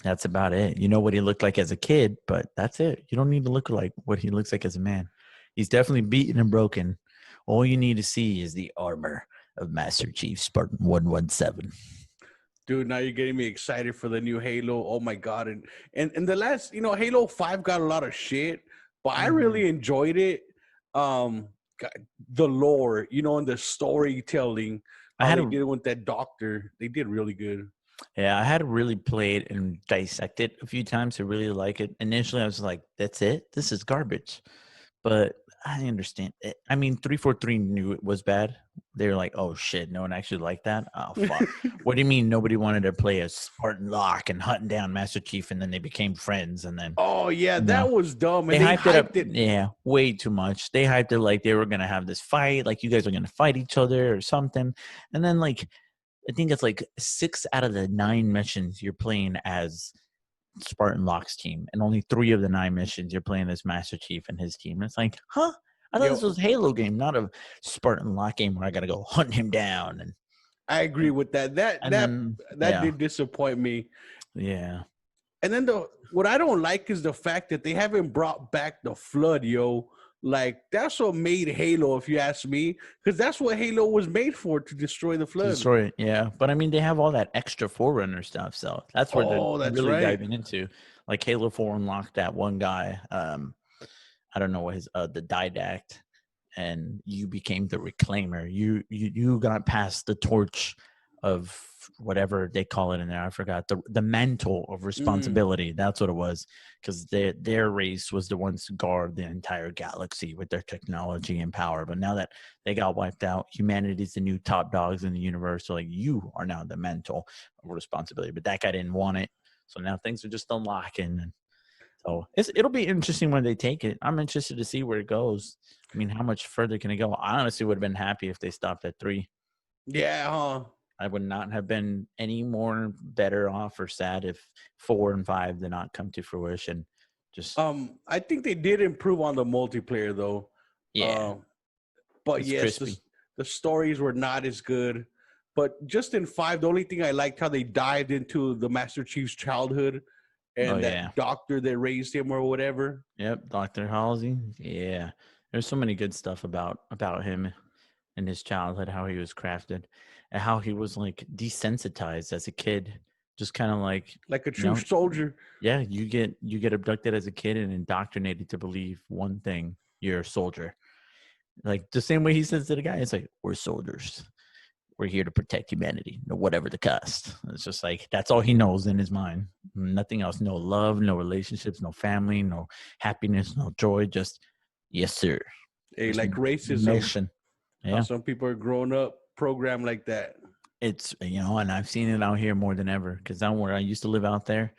that's about it. You know what he looked like as a kid, but that's it. You don't need to look like what he looks like as a man. He's definitely beaten and broken. All you need to see is the armor of Master Chief Spartan 117. Dude, now you're getting me excited for the new Halo. Oh my god! And the last, Halo 5 got a lot of shit, but I Mhm. really enjoyed it. God, the lore, and the storytelling, I how had they a did it with that doctor, they did really good. Yeah, I had to really play it and dissect it a few times to really like it. Initially, I was like, "That's it. This is garbage." But I understand. I mean, 343 knew it was bad. They were like, "Oh shit, no one actually liked that." Oh fuck. What do you mean nobody wanted to play as Spartan Locke and hunting down Master Chief, and then they became friends, and then Oh yeah, no, that was dumb, they and they hyped it up. hyped it. Yeah, way too much. They hyped it like they were gonna have this fight, like you guys are gonna fight each other or something, and then like I think it's like 6 out of the 9 missions you're playing as Spartan Locke's team, and only 3 of the 9 missions you're playing as Master Chief and his team. It's like, huh? I thought this Yo, was a Halo game, not a Spartan Locke game where I got to go hunt him down. I agree with that. That And that then, that yeah, did disappoint me. yeah. And then what I don't like is the fact that they haven't brought back the flood, yo. Like that's what made Halo, if you ask me, because that's what Halo was made for, to destroy the To flood. destroy it, yeah. But I mean, they have all that extra Forerunner stuff, so that's where they're Oh, that's really right. diving into. Like Halo 4 unlocked that one guy. I don't know what his the Didact, and you became the Reclaimer. You got past the torch of whatever they call it in there. I forgot the mantle of Mm. responsibility. That's what it was, because their race was the ones to guard the entire galaxy with their technology and power. But now that they got wiped out, humanity's the new top dogs in the universe. So like you are now the mantle of responsibility. But that guy didn't want it, so now things are just unlocking. And so it'll be interesting when they take it. I'm interested to see where it goes. I mean, how much further can it go? I honestly would have been happy if they stopped at 3. Yeah, huh? I would not have been any more better off or sad if 4 and 5 did not come to fruition. Just I think they did improve on the multiplayer though. yeah, Uh, but it's yes, crispy. the stories were not as good. But just in 5, the only thing I liked how they dived into the Master Chief's childhood Oh and yeah, that doctor that raised him or whatever. yep. Dr. Halsey. Yeah, there's so many good stuff about him in his childhood, how he was crafted, and how he was like desensitized as a kid. Just kind of like, Like a you true know, soldier. yeah, you get abducted as a kid and indoctrinated to believe one thing: you're a soldier. Like the same way he says to the guy, it's like, we're soldiers. We're here to protect humanity, no whatever the cost. It's just like that's all he knows in his mind. Nothing else. No love, no relationships, no family, no happiness, no joy. Just yes, sir. Hey, Just like racism. mission. How Yeah. some people are growing up programmed like that. It's and I've seen it out here more than ever because down where I used to live out there,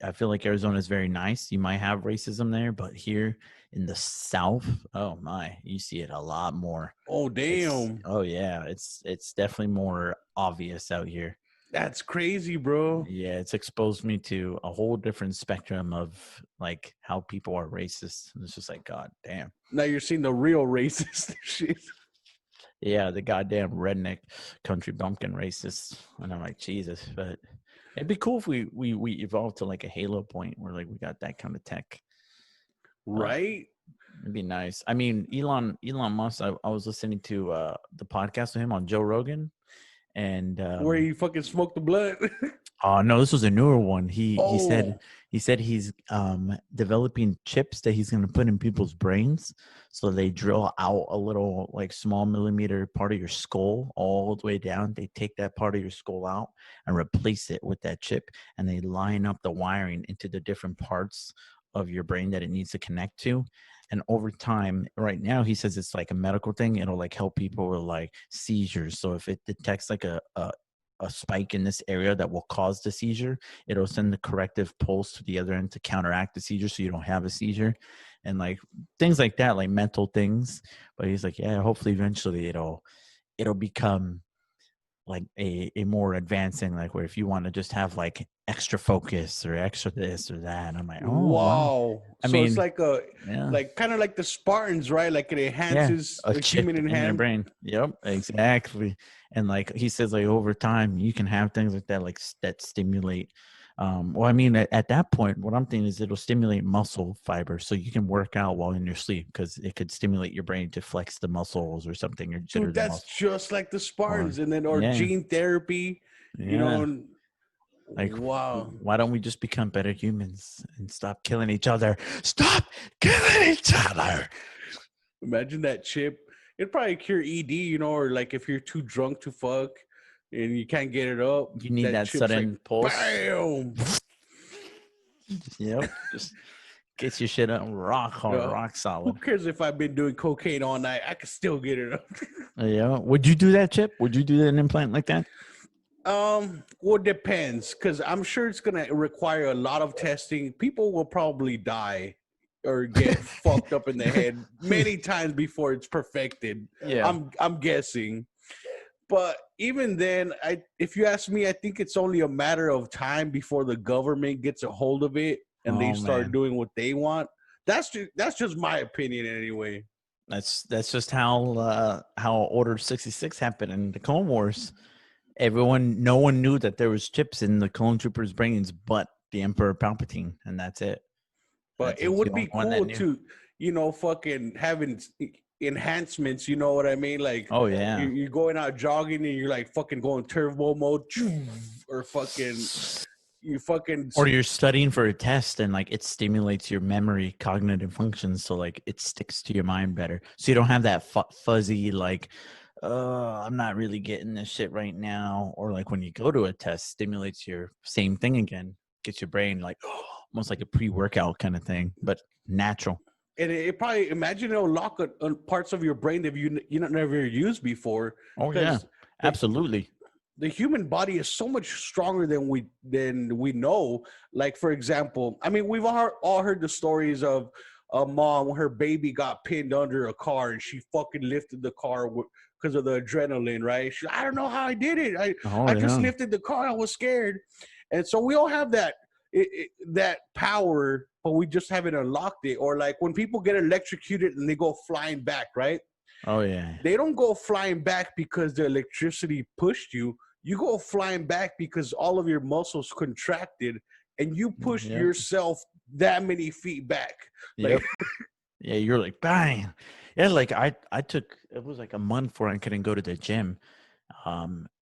I feel like Arizona is very nice. You might have racism there, but here in the South, oh my, you see it a lot more. Oh It's damn. oh yeah, it's definitely more obvious out here. That's crazy, bro. Yeah, it's exposed me to a whole different spectrum of like how people are racist. It's just like, God damn. Now you're seeing the real racist shit. Yeah, the goddamn redneck country bumpkin racists. And I'm like, Jesus, but it'd be cool if we evolved to like a Halo point where like we got that kind of tech. Uh, Right? it'd be nice. I mean, Elon Musk. I was listening to the podcast with him on Joe Rogan, and Where he fucking smoked the blood. oh no, this was a newer one. Oh, He said he's developing chips that he's going to put in people's brains, so they drill out a little like small millimeter part of your skull all the way down. They take that part of your skull out and replace it with that chip, and they line up the wiring into the different parts of your brain that it needs to connect to. And over time, right now, he says it's like a medical thing. It'll like help people with like seizures. So if it detects like a spike in this area that will cause the seizure, it'll send the corrective pulse to the other end to counteract the seizure so you don't have a seizure, and like things like that, like mental things. But he's like, yeah, hopefully eventually it'll become like a more advancing, like where if you want to just have like extra focus or extra this or that. And I'm like, oh wow. wow. I So it's mean, like a yeah. like kind of like the Spartans, right? Like it Yeah, enhances a the human chip in in your hand. brain. Yep, exactly. And like he says, like over time, you can have things like that, like that stimulate. Well, I mean, at that point, what I'm thinking is it'll stimulate muscle fiber, so you can work out while in your sleep because it could stimulate your brain to flex the muscles or something or jitter Dude, the that's muscle. just like the Or Spartans. And then or yeah, gene therapy, you know, yeah. and Like, wow. why don't we just become better humans and stop killing each other? Stop killing each other. Imagine that chip. It'd probably cure ED, you know, or like if you're too drunk to fuck and you can't get it up, You need that that chip's like sudden pulse. bam. Yep, just gets your shit up rock hard, rock Who solid. cares if I've been doing cocaine all night? I can still get it up. Yeah. Would you do that, Chip? Would you do an implant like that? Well, it depends, because I'm sure it's gonna require a lot of testing. People will probably die or get fucked up in the head many times before it's perfected. Yeah. I'm guessing. But even then, if you ask me, I think it's only a matter of time before the government gets a hold of it and they Oh start man, doing what they want. That's just my opinion anyway. that's just how Order 66 happened in the Clone Wars. No one knew that there was chips in the clone troopers' brains, but the Emperor Palpatine, and that's it. But That's it the would only be one that cool knew. to, fucking having enhancements. You know what I mean? Like Oh yeah. you're going out jogging and you're like fucking going turbo mode, or fucking you fucking Or you're studying for a test and like it stimulates your memory cognitive functions, so like it sticks to your mind better, so you don't have that fuzzy like I'm not really getting this shit right now. Or like when you go to a test, stimulates your same thing again, gets your brain like almost like a pre-workout kind of thing, but natural. and it probably imagine it'll lock on parts of your brain that never used before Oh yeah, because the absolutely. the human body is so much stronger than we know. Like for example, I mean, we've all heard the stories of a mom when her baby got pinned under a car and she fucking lifted the car because of the adrenaline, right? I don't know how I did it. I Oh I just yeah. lifted the car. I was scared, and so we all have that power, but we just haven't unlocked it. Or like when people get electrocuted and they go flying back, right? Oh yeah. They don't go flying back because the electricity pushed you. You go flying back because all of your muscles contracted and you pushed Yep. yourself that many feet back. Like, Yep. Yeah, you're like bang. Yeah, like I took, it was like a month where I couldn't go to the gym.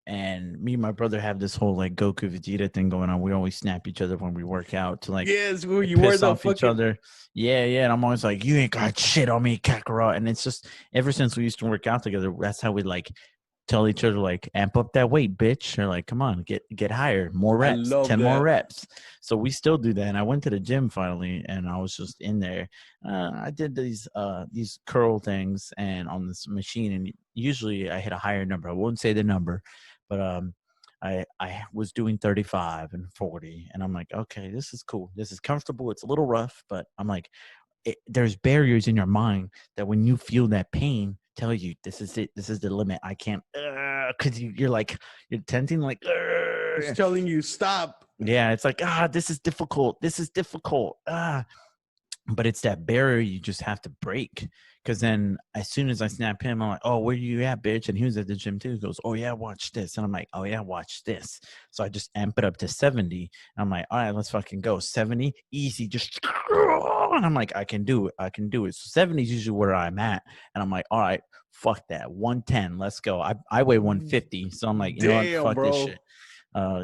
And me and my brother have this whole like Goku Vegeta thing going on. We always snap each other when we work out to like yes, well, you were piss the off each fucking. other. Yeah, yeah. And I'm always like, you ain't got shit on me, Kakarot. And it's just ever since we used to work out together, that's how we like tell each other like amp up that weight, bitch. Or like, come on, get higher, more I reps, love 10 more that. reps. So we still do that. And I went to the gym finally, and I was just in there. I did these curl things and on this machine, and usually I hit a higher number. I won't say the number, but I was doing 35 and 40, and I'm like, okay, this is cool. This is comfortable. It's a little rough, but I'm like, there's barriers in your mind that when you feel that pain, tell you this is it. This is the limit. I can't, because you're like you're tenting like. It's telling you stop. Yeah, it's like this is difficult. This is difficult. But it's that barrier you just have to break. Because then as soon as I snap him, I'm like, oh, where you at, bitch? And he was at the gym too. He goes, oh yeah, watch this. And I'm like, oh yeah, watch this. So I just amp it up to 70. I'm like, all right, let's fucking go. 70, easy, just and I'm like, I can do it. I can do it. So 70 is usually where I'm at. And I'm like, all right, fuck that. 110, let's go. I weigh 150. So I'm like, you know what? Damn, Fuck this bro. shit.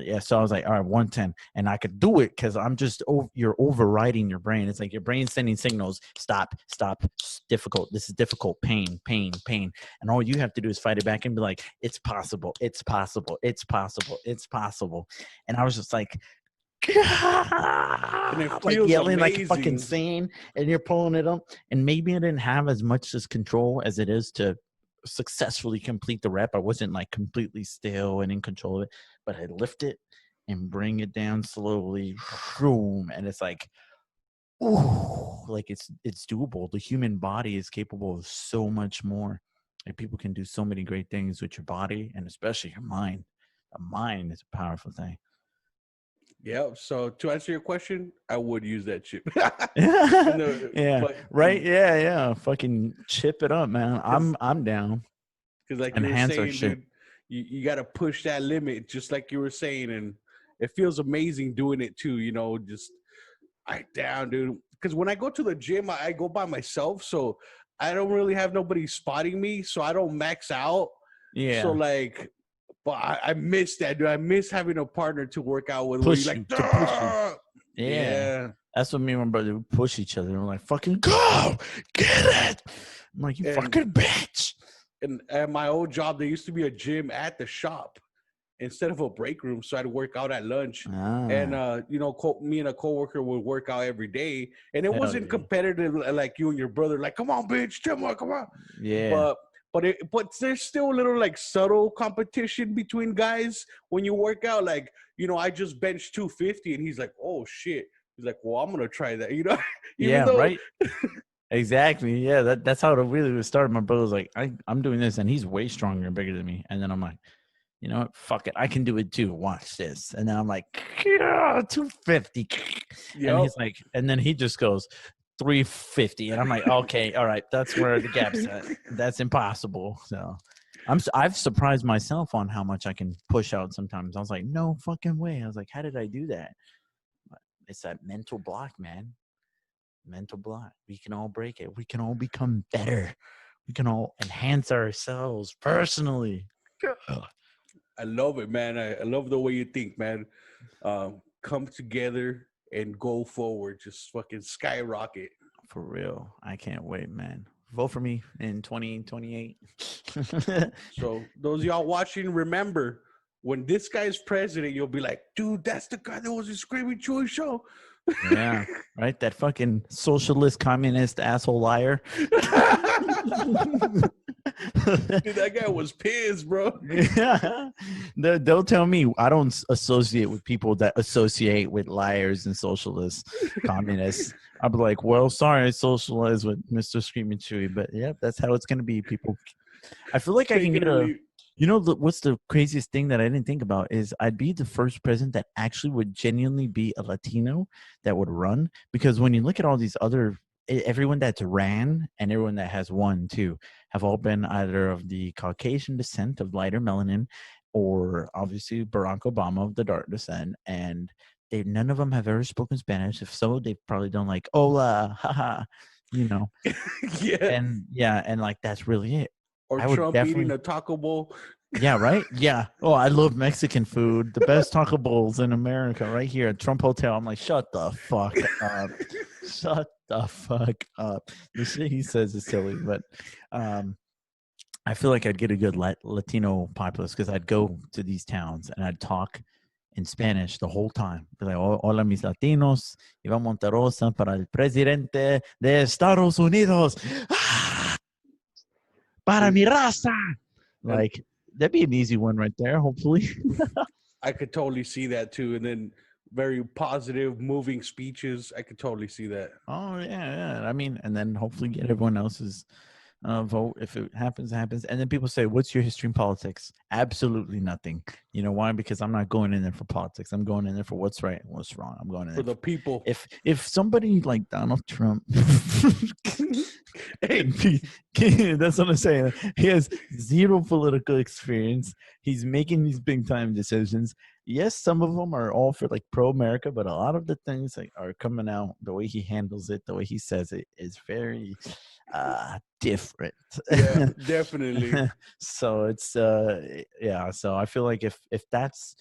Yeah, so I was like, all right, 110, and I could do it because I'm just you're overriding your brain. It's like your brain sending signals, stop, stop, difficult, this is difficult, pain, pain, pain, and all you have to do is fight it back and be like, it's possible, it's possible, it's possible, it's possible. And I was just like, And it like feels yelling like a fucking amazing. insane, and you're pulling it up. And maybe I didn't have as much as control as it is to successfully complete the rep. I wasn't like completely still and in control of it, but I lift it and bring it down slowly, boom, and it's like, ooh, like it's doable. The human body is capable of so much more. Like people can do so many great things with your body and especially your mind. The mind is a powerful thing. Yeah. So to answer your question, I would use that chip. Yeah, But right. Yeah, yeah. Fucking chip it up, man. because I'm down. like you were Enhance our saying, shit. dude, you got to push that limit, just like you were saying, and it feels amazing doing it too. Just down, dude. Because when I go to the gym, I go by myself, so I don't really have nobody spotting me, so I don't max out. So Yeah. like, but I miss that, dude. I miss having a partner to work out with, where you Push like, you to push you. "Duh!" Yeah. Yeah. That's what me and my brother would push each other. We're like, fucking go, get it. I'm like, you And fucking bitch. at my old job, there used to be a gym at the shop instead of a break room, so I'd work out at lunch. And Ah, me and a coworker would work out every day, and it hell wasn't yeah. competitive like you and your brother, like, come on, bitch, come on, come on. Yeah. But there's still a little like subtle competition between guys when you work out. Like, I just benched 250, and he's like, oh shit. He's like, well, I'm gonna try that, even Yeah, though right. Exactly. Yeah, that's how it really was started. My brother was like, I'm doing this, and he's way stronger and bigger than me. And then I'm like, you know what? Fuck it. I can do it too. Watch this. And then I'm like, yeah, 250. And Yep. he's like, and then he just goes 350. And I'm like, okay, all right. That's where the gap's at. That's impossible. So I've surprised myself on how much I can push out sometimes. I was like, no fucking way. I was like, how did I do that? But it's that mental block, man. Mental block. We can all break it. We can all become better. We can all enhance ourselves personally. I love it, man. I love the way you think, man. Come together and go forward. Just fucking skyrocket. For real. I can't wait, man. Vote for me in 2028. So those of y'all watching, remember when this guy's president, you'll be like, dude, that's the guy that was in Screaming Chewy show. Yeah, right. That fucking socialist, communist, asshole liar. Dude, that guy was pissed, bro. Yeah. They'll tell me I don't associate with people that associate with liars and socialists, communists. I'll be like, well, sorry, I socialize with Mr. Screaming Chewy, but yeah, that's how it's gonna be. People, I feel like I can Take it get or a. leave. You know, what's the craziest thing that I didn't think about is I'd be the first president that actually would genuinely be a Latino that would run. Because when you look at all these other, everyone that's ran and everyone that has won too, have all been either of the Caucasian descent of lighter melanin, or obviously Barack Obama of the dark descent. And none of them have ever spoken Spanish. If so, they've probably done like "Hola," haha, you know. Yeah. And yeah, and like that's really it. Or I would Trump eating definitely. a taco bowl. Yeah, right? Yeah. Oh, I love Mexican food. The best taco bowls in America right here at Trump Hotel. I'm like, shut the fuck up. Shut the fuck up. The shit he says is silly, but um, I feel like I'd get a good Latino populace because I'd go to these towns and I'd talk in Spanish the whole time. Be like, hola, mis latinos. Iván Monterosa para el presidente de Estados Unidos. Para mi raza. And Like, that'd be an easy one right there, hopefully. I could totally see that too. And then very positive, moving speeches. I could totally see that. Oh, yeah, yeah. I mean, and then hopefully get everyone else's vote. If it happens, it happens. And then people say, what's your history in politics? Absolutely nothing. You know why? Because I'm not going in there for politics. I'm going in there for what's right and what's wrong. I'm going in For there the people. if somebody like Donald Trump Hey, that's what I'm saying. He has zero political experience. He's making these big time decisions. Yes, some of them are all for like pro America, but a lot of the things like are coming out the way he handles it, the way he says it is very different. yeah, definitely. So it's yeah, so I feel like if that's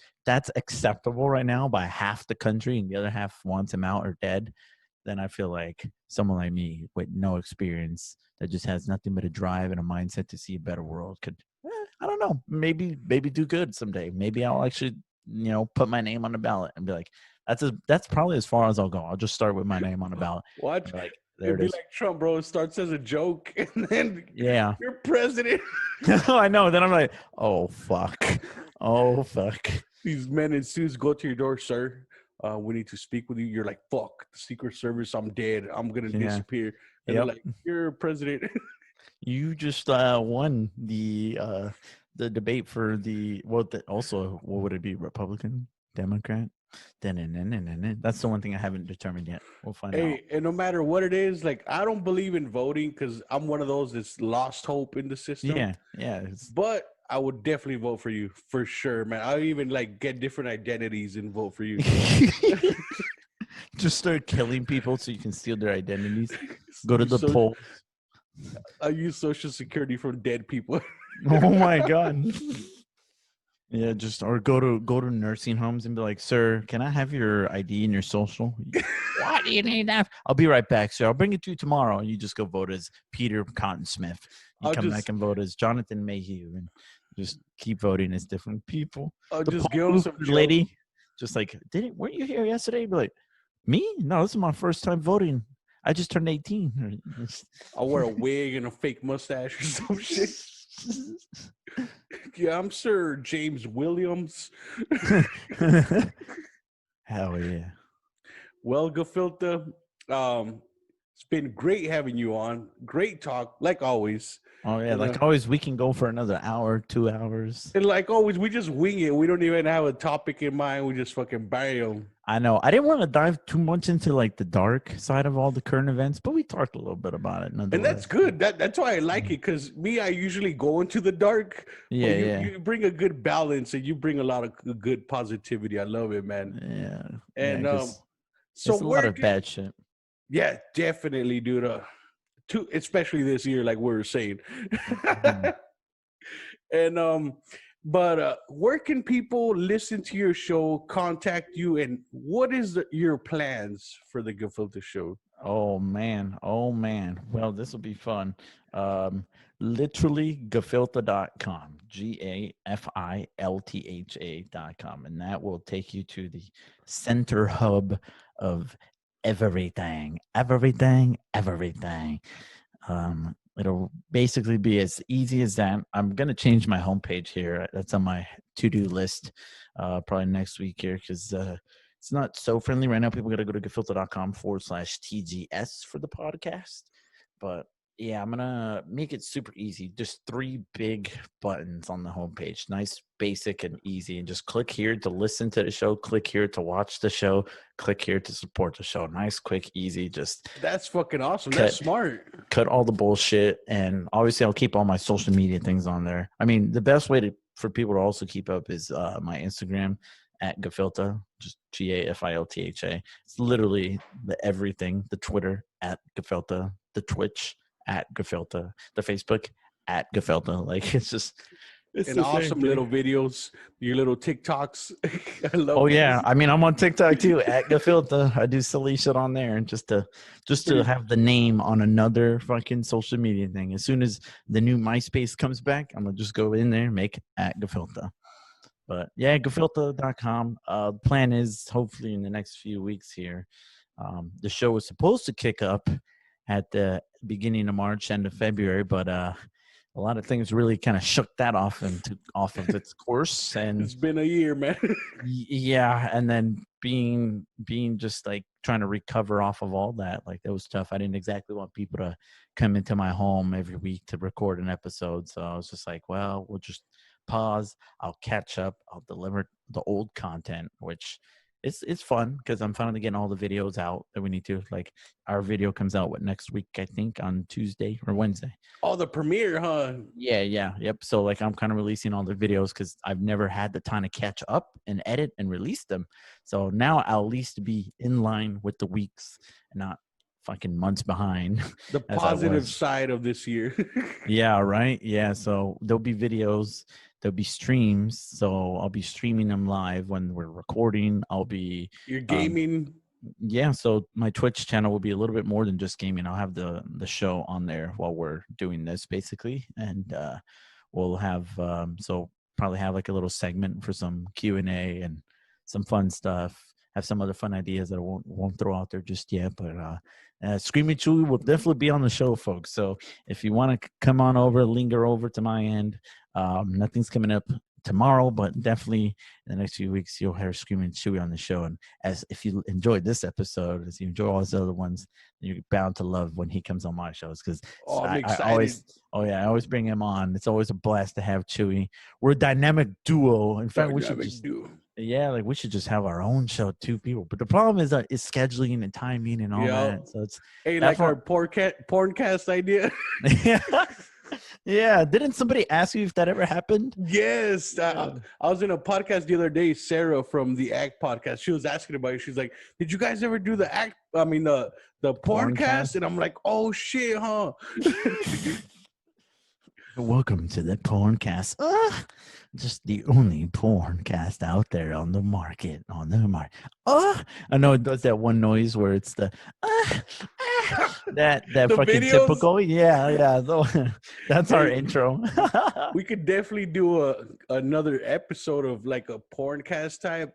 acceptable right now by half the country and the other half wants him out or dead, then I feel like someone like me with no experience that just has nothing but a drive and a mindset to see a better world could, I don't know, maybe do good someday. Maybe I'll actually, put my name on the ballot and be like, that's probably as far as I'll go. I'll just start with my name on the ballot and Watch. be like, there It'd it be is. like Trump, bro. It starts as a joke, and then Yeah. you're president. I know. Then I'm like, oh fuck. Oh fuck. These men in suits go to your door, sir. We need to speak with you. You're like, fuck, the Secret Service. I'm dead. I'm gonna Yeah. disappear. And they're Yep. like, you're president. You just won the debate for also what would it be, Republican, Democrat? Then that's the one thing I haven't determined yet. We'll find out. Hey, and no matter what it is, like I don't believe in voting because I'm one of those that's lost hope in the system. Yeah, yeah. But I would definitely vote for you for sure, man. I'll even like get different identities and vote for you. Just start killing people so you can steal their identities. Go to Use the poll. I use Social Security from dead people. Oh my god. Yeah, just or go to nursing homes and be like, "Sir, can I have your ID and your social?" Why do you need that? I'll be right back, sir. I'll bring it to you tomorrow. And you just go vote as Peter Cotton Smith. You I'll come just back and vote as Jonathan Mayhew, and just keep voting as different people. I'll The just poll give them booth some joke. lady, just like, weren't you here yesterday? Be like, me? No, this is my first time voting. I just turned 18. I'll wear a wig and a fake mustache or some shit. Yeah, I'm Sir James Williams. Hell yeah. Well, Gafiltha, It's been great having you on. Great talk, like always. Oh yeah, And, like always, we can go for another hour, 2 hours. and like always, we just wing it. We don't even have a topic in mind. We just fucking bury them. I know. I didn't want to dive too much into like the dark side of all the current events, but we talked a little bit about it And that's nonetheless. good. That's why I like it. Cause me, I usually go into the dark, but Yeah, yeah, you bring a good balance and you bring a lot of good positivity. I love it, man. yeah, yeah. And Because so it's a lot where of can bad shit. yeah, definitely, dude. Especially this year, like we were saying. Mhm. And but where can people listen to your show, contact you, and what is your plans for the Gafiltha show? Oh man. Oh man. Well, this will be fun. Um, literally gafiltha.com. GAFILTHA.com. And that will take you to the center hub of everything. Everything, everything. It'll basically be as easy as that. I'm gonna change my homepage here. That's on my to-do list, probably next week here because it's not so friendly right now. People got to go to gafiltha.com/TGS for the podcast. But yeah, I'm gonna make it super easy. Just three big buttons on the homepage. Nice, basic, and easy. And just click here to listen to the show. Click here to watch the show. Click here to support the show. Nice, quick, easy. Just That's fucking awesome. That's cut smart. cut all the bullshit, and obviously I'll keep all my social media things on there. I mean, the best way for people to also keep up is my Instagram at Gafiltha, just Gafiltha. It's literally the everything. The Twitter at Gafiltha, the Twitch at Gafiltha, the Facebook at Gafiltha. Like it's And the same awesome thing. little videos, your little TikToks. I love Oh yeah, those. I mean I'm on TikTok too at Gafiltha. I do silly shit on there, and just to Pretty have the name on another fucking social media thing. As soon as the new MySpace comes back, I'm gonna just go in there and make at Gafiltha. But yeah, Gafiltha.com. The plan is hopefully in the next few weeks here. The show was supposed to kick up at the beginning of March, end of February, but a lot of things really kind of shook that off and took off of its course. And it's been a year, man. yeah, and then being just like trying to recover off of all that, like that was tough. I didn't exactly want people to come into my home every week to record an episode, so I was just like, well, we'll just pause. I'll catch up. I'll deliver the old content, which it's fun because I'm finally getting all the videos out that we need to. Like our video comes out next week, I think on Tuesday or Wednesday. Oh, the premiere, huh? Yeah, yeah, yep. So like I'm kind of releasing all the videos because I've never had the time to catch up and edit and release them. So now I'll at least be in line with the weeks and not fucking months behind The as I positive was. side of this year. Yeah, right. Yeah. So there'll be videos, there'll be streams. So I'll be streaming them live when we're recording. I'll be You're um, gaming. yeah, so my Twitch channel will be a little bit more than just gaming. I'll have the show on there while we're doing this basically, and we'll have so probably have like a little segment for some Q&A and some fun stuff. Have some other fun ideas that I won't throw out there just yet, but Screamy Chewy will definitely be on the show, folks. So if you want to come on over, linger over to my end. Nothing's coming up tomorrow, but definitely in the next few weeks you'll hear Screaming Chewy on the show. And as if you enjoyed this episode, as you enjoy all those other ones, you're bound to love when he comes on my shows because Oh, I'm I excited. always I always bring him on. It's always a blast to have Chewy. We're a dynamic duo. In fact, we should Dynamic just duo. yeah, like we should just have our own show, two people. But the problem is scheduling and timing and all Yeah. that. So it's Hey, that's like our what. porncast idea. Yeah, yeah. Didn't somebody ask you if that ever happened? Yes. Yeah. I was in a podcast the other day, Sarah from the Act podcast. She was asking about it. She's like, did you guys ever do the Act? I mean, the porncast? Porncast. And I'm like, oh, shit, huh? Welcome to the Porncast. Just the only porncast out there on the market. I know it does that one noise where it's the that The fucking videos. typical. Yeah, yeah. That's our Hey, intro. we could definitely do another episode of like a porncast type.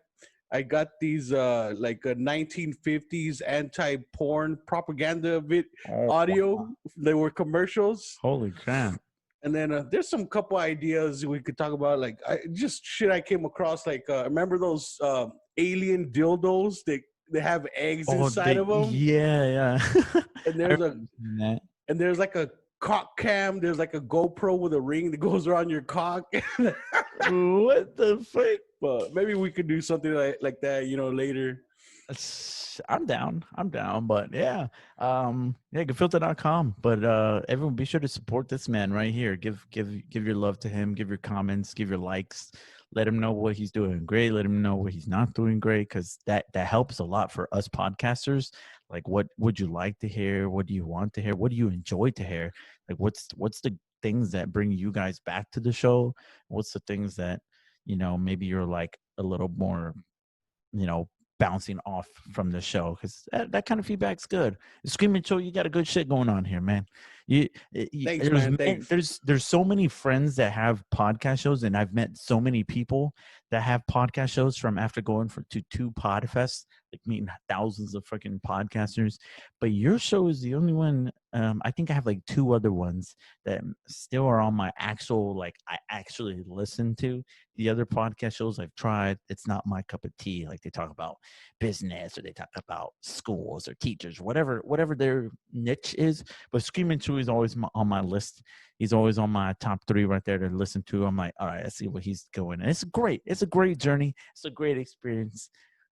I got these like a 1950s anti-porn propaganda Oh, audio. wow. They were commercials. Holy crap. And then there's some couple ideas we could talk about, like just shit I came across. Like remember those alien dildos that they have eggs Oh, inside they of them, yeah, yeah. and I there's a remember seeing that. and there's like a cock cam. There's like a GoPro with a ring that goes around your cock. What the fuck? But maybe we could do something like that, later. I'm down. I'm down. But yeah. Yeah, Gafiltha.com. But everyone be sure to support this man right here. Give your love to him, give your comments, give your likes. Let him know what he's doing great. Let him know what he's not doing great. Cause that helps a lot for us podcasters. Like what would you like to hear? What do you want to hear? What do you enjoy to hear? Like what's the things that bring you guys back to the show? What's the things that, maybe you're like a little more you know, bouncing off from the show because that kind of feedback's good. The Screaming Show, you got a good shit going on here, man. Thanks, There's man. Thanks. there's so many friends that have podcast shows, and I've met so many people that have podcast shows from after going to two podfests, like meeting thousands of freaking podcasters. But your show is the only one. I think I have like two other ones that still are on my actual like I actually listen to. The other podcast shows I've tried, it's not my cup of tea. Like they talk about business or they talk about schools or teachers, whatever their niche is. But Screaming Chew is always on my list. He's always on my top 3 right there to listen to. I'm like, all right, let's see what he's going. And it's great. It's a great journey. It's a great experience.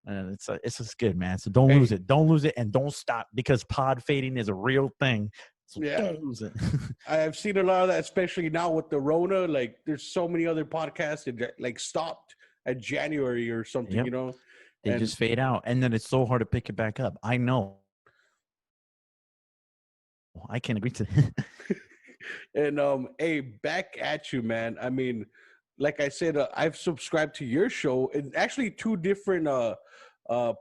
And it's just good, man. So don't lose Hey, it. Don't lose it, and don't stop because pod fading is a real thing. So yeah, don't lose it. I've seen a lot of that, especially now with the Rona. Like, there's so many other podcasts that like stopped at January or something, Yep. They and just fade out, and then it's so hard to pick it back up. I know. I can agree to. and hey, back at you, man. I mean, like I said, I've subscribed to your show and actually two different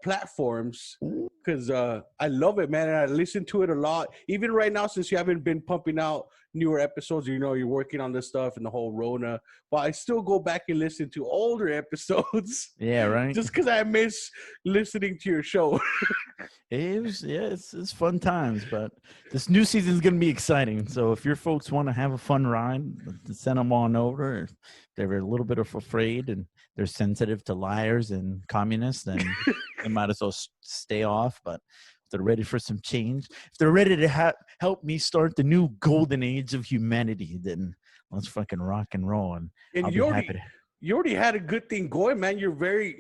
platforms because I love it, man, and I listen to it a lot. Even right now, since you haven't been pumping out newer episodes, you're working on this stuff and the whole Rona, but I still go back and listen to older episodes Yeah, right. just because I miss listening to your show. It was, yeah, it's fun times, but this new season is gonna be exciting. So if your folks want to have a fun ride, send them on over. If they're a little bit of afraid and they're sensitive to liars and communists, then they might as well stay off. But if they're ready for some change, if they're ready to help me start the new golden age of humanity, then let's fucking rock and roll, and And I'll be happy to. you already had a good thing going, man.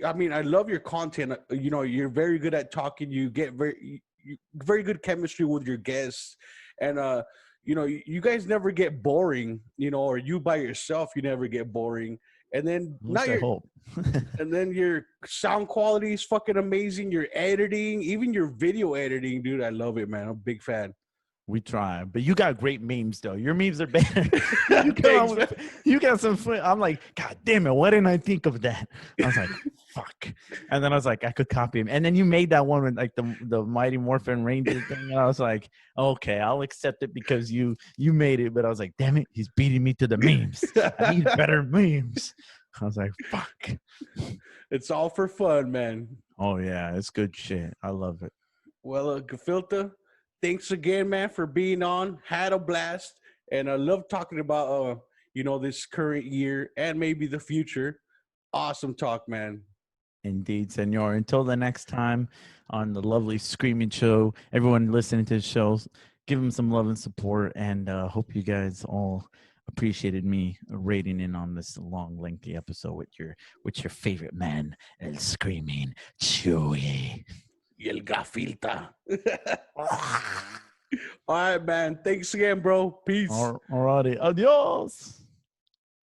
I mean, I love your content. You're very good at talking. You get very good chemistry with your guests. And, you guys never get boring, or you by yourself, you never get boring. And then At least I hope. your sound quality is fucking amazing. Your editing, even your video editing, dude. I love it, man. I'm a big fan. We try, but you got great memes though. Your memes are better. you Thanks, man. you got some fun. I'm like, God damn it, why didn't I think of that? I was like, fuck. And then I was like, I could copy him. And then you made that one with like the Mighty Morphin Ranger thing. And I was like, okay, I'll accept it because you made it. But I was like, damn it, he's beating me to the memes. I need better memes. I was like, fuck. It's all for fun, man. Oh yeah, it's good shit. I love it. Well, Gafiltha, thanks again, man, for being on. Had a blast, and I love talking about this current year and maybe the future. Awesome talk, man. Indeed, senor. Until the next time on the lovely Screaming Show, everyone listening to the show, give them some love and support, and hope you guys all appreciated me rating in on this long, lengthy episode with your favorite man, El Screaming Chewy. Y el Gafiltha. All right, man. Thanks again, bro. Peace. Alrighty, adios.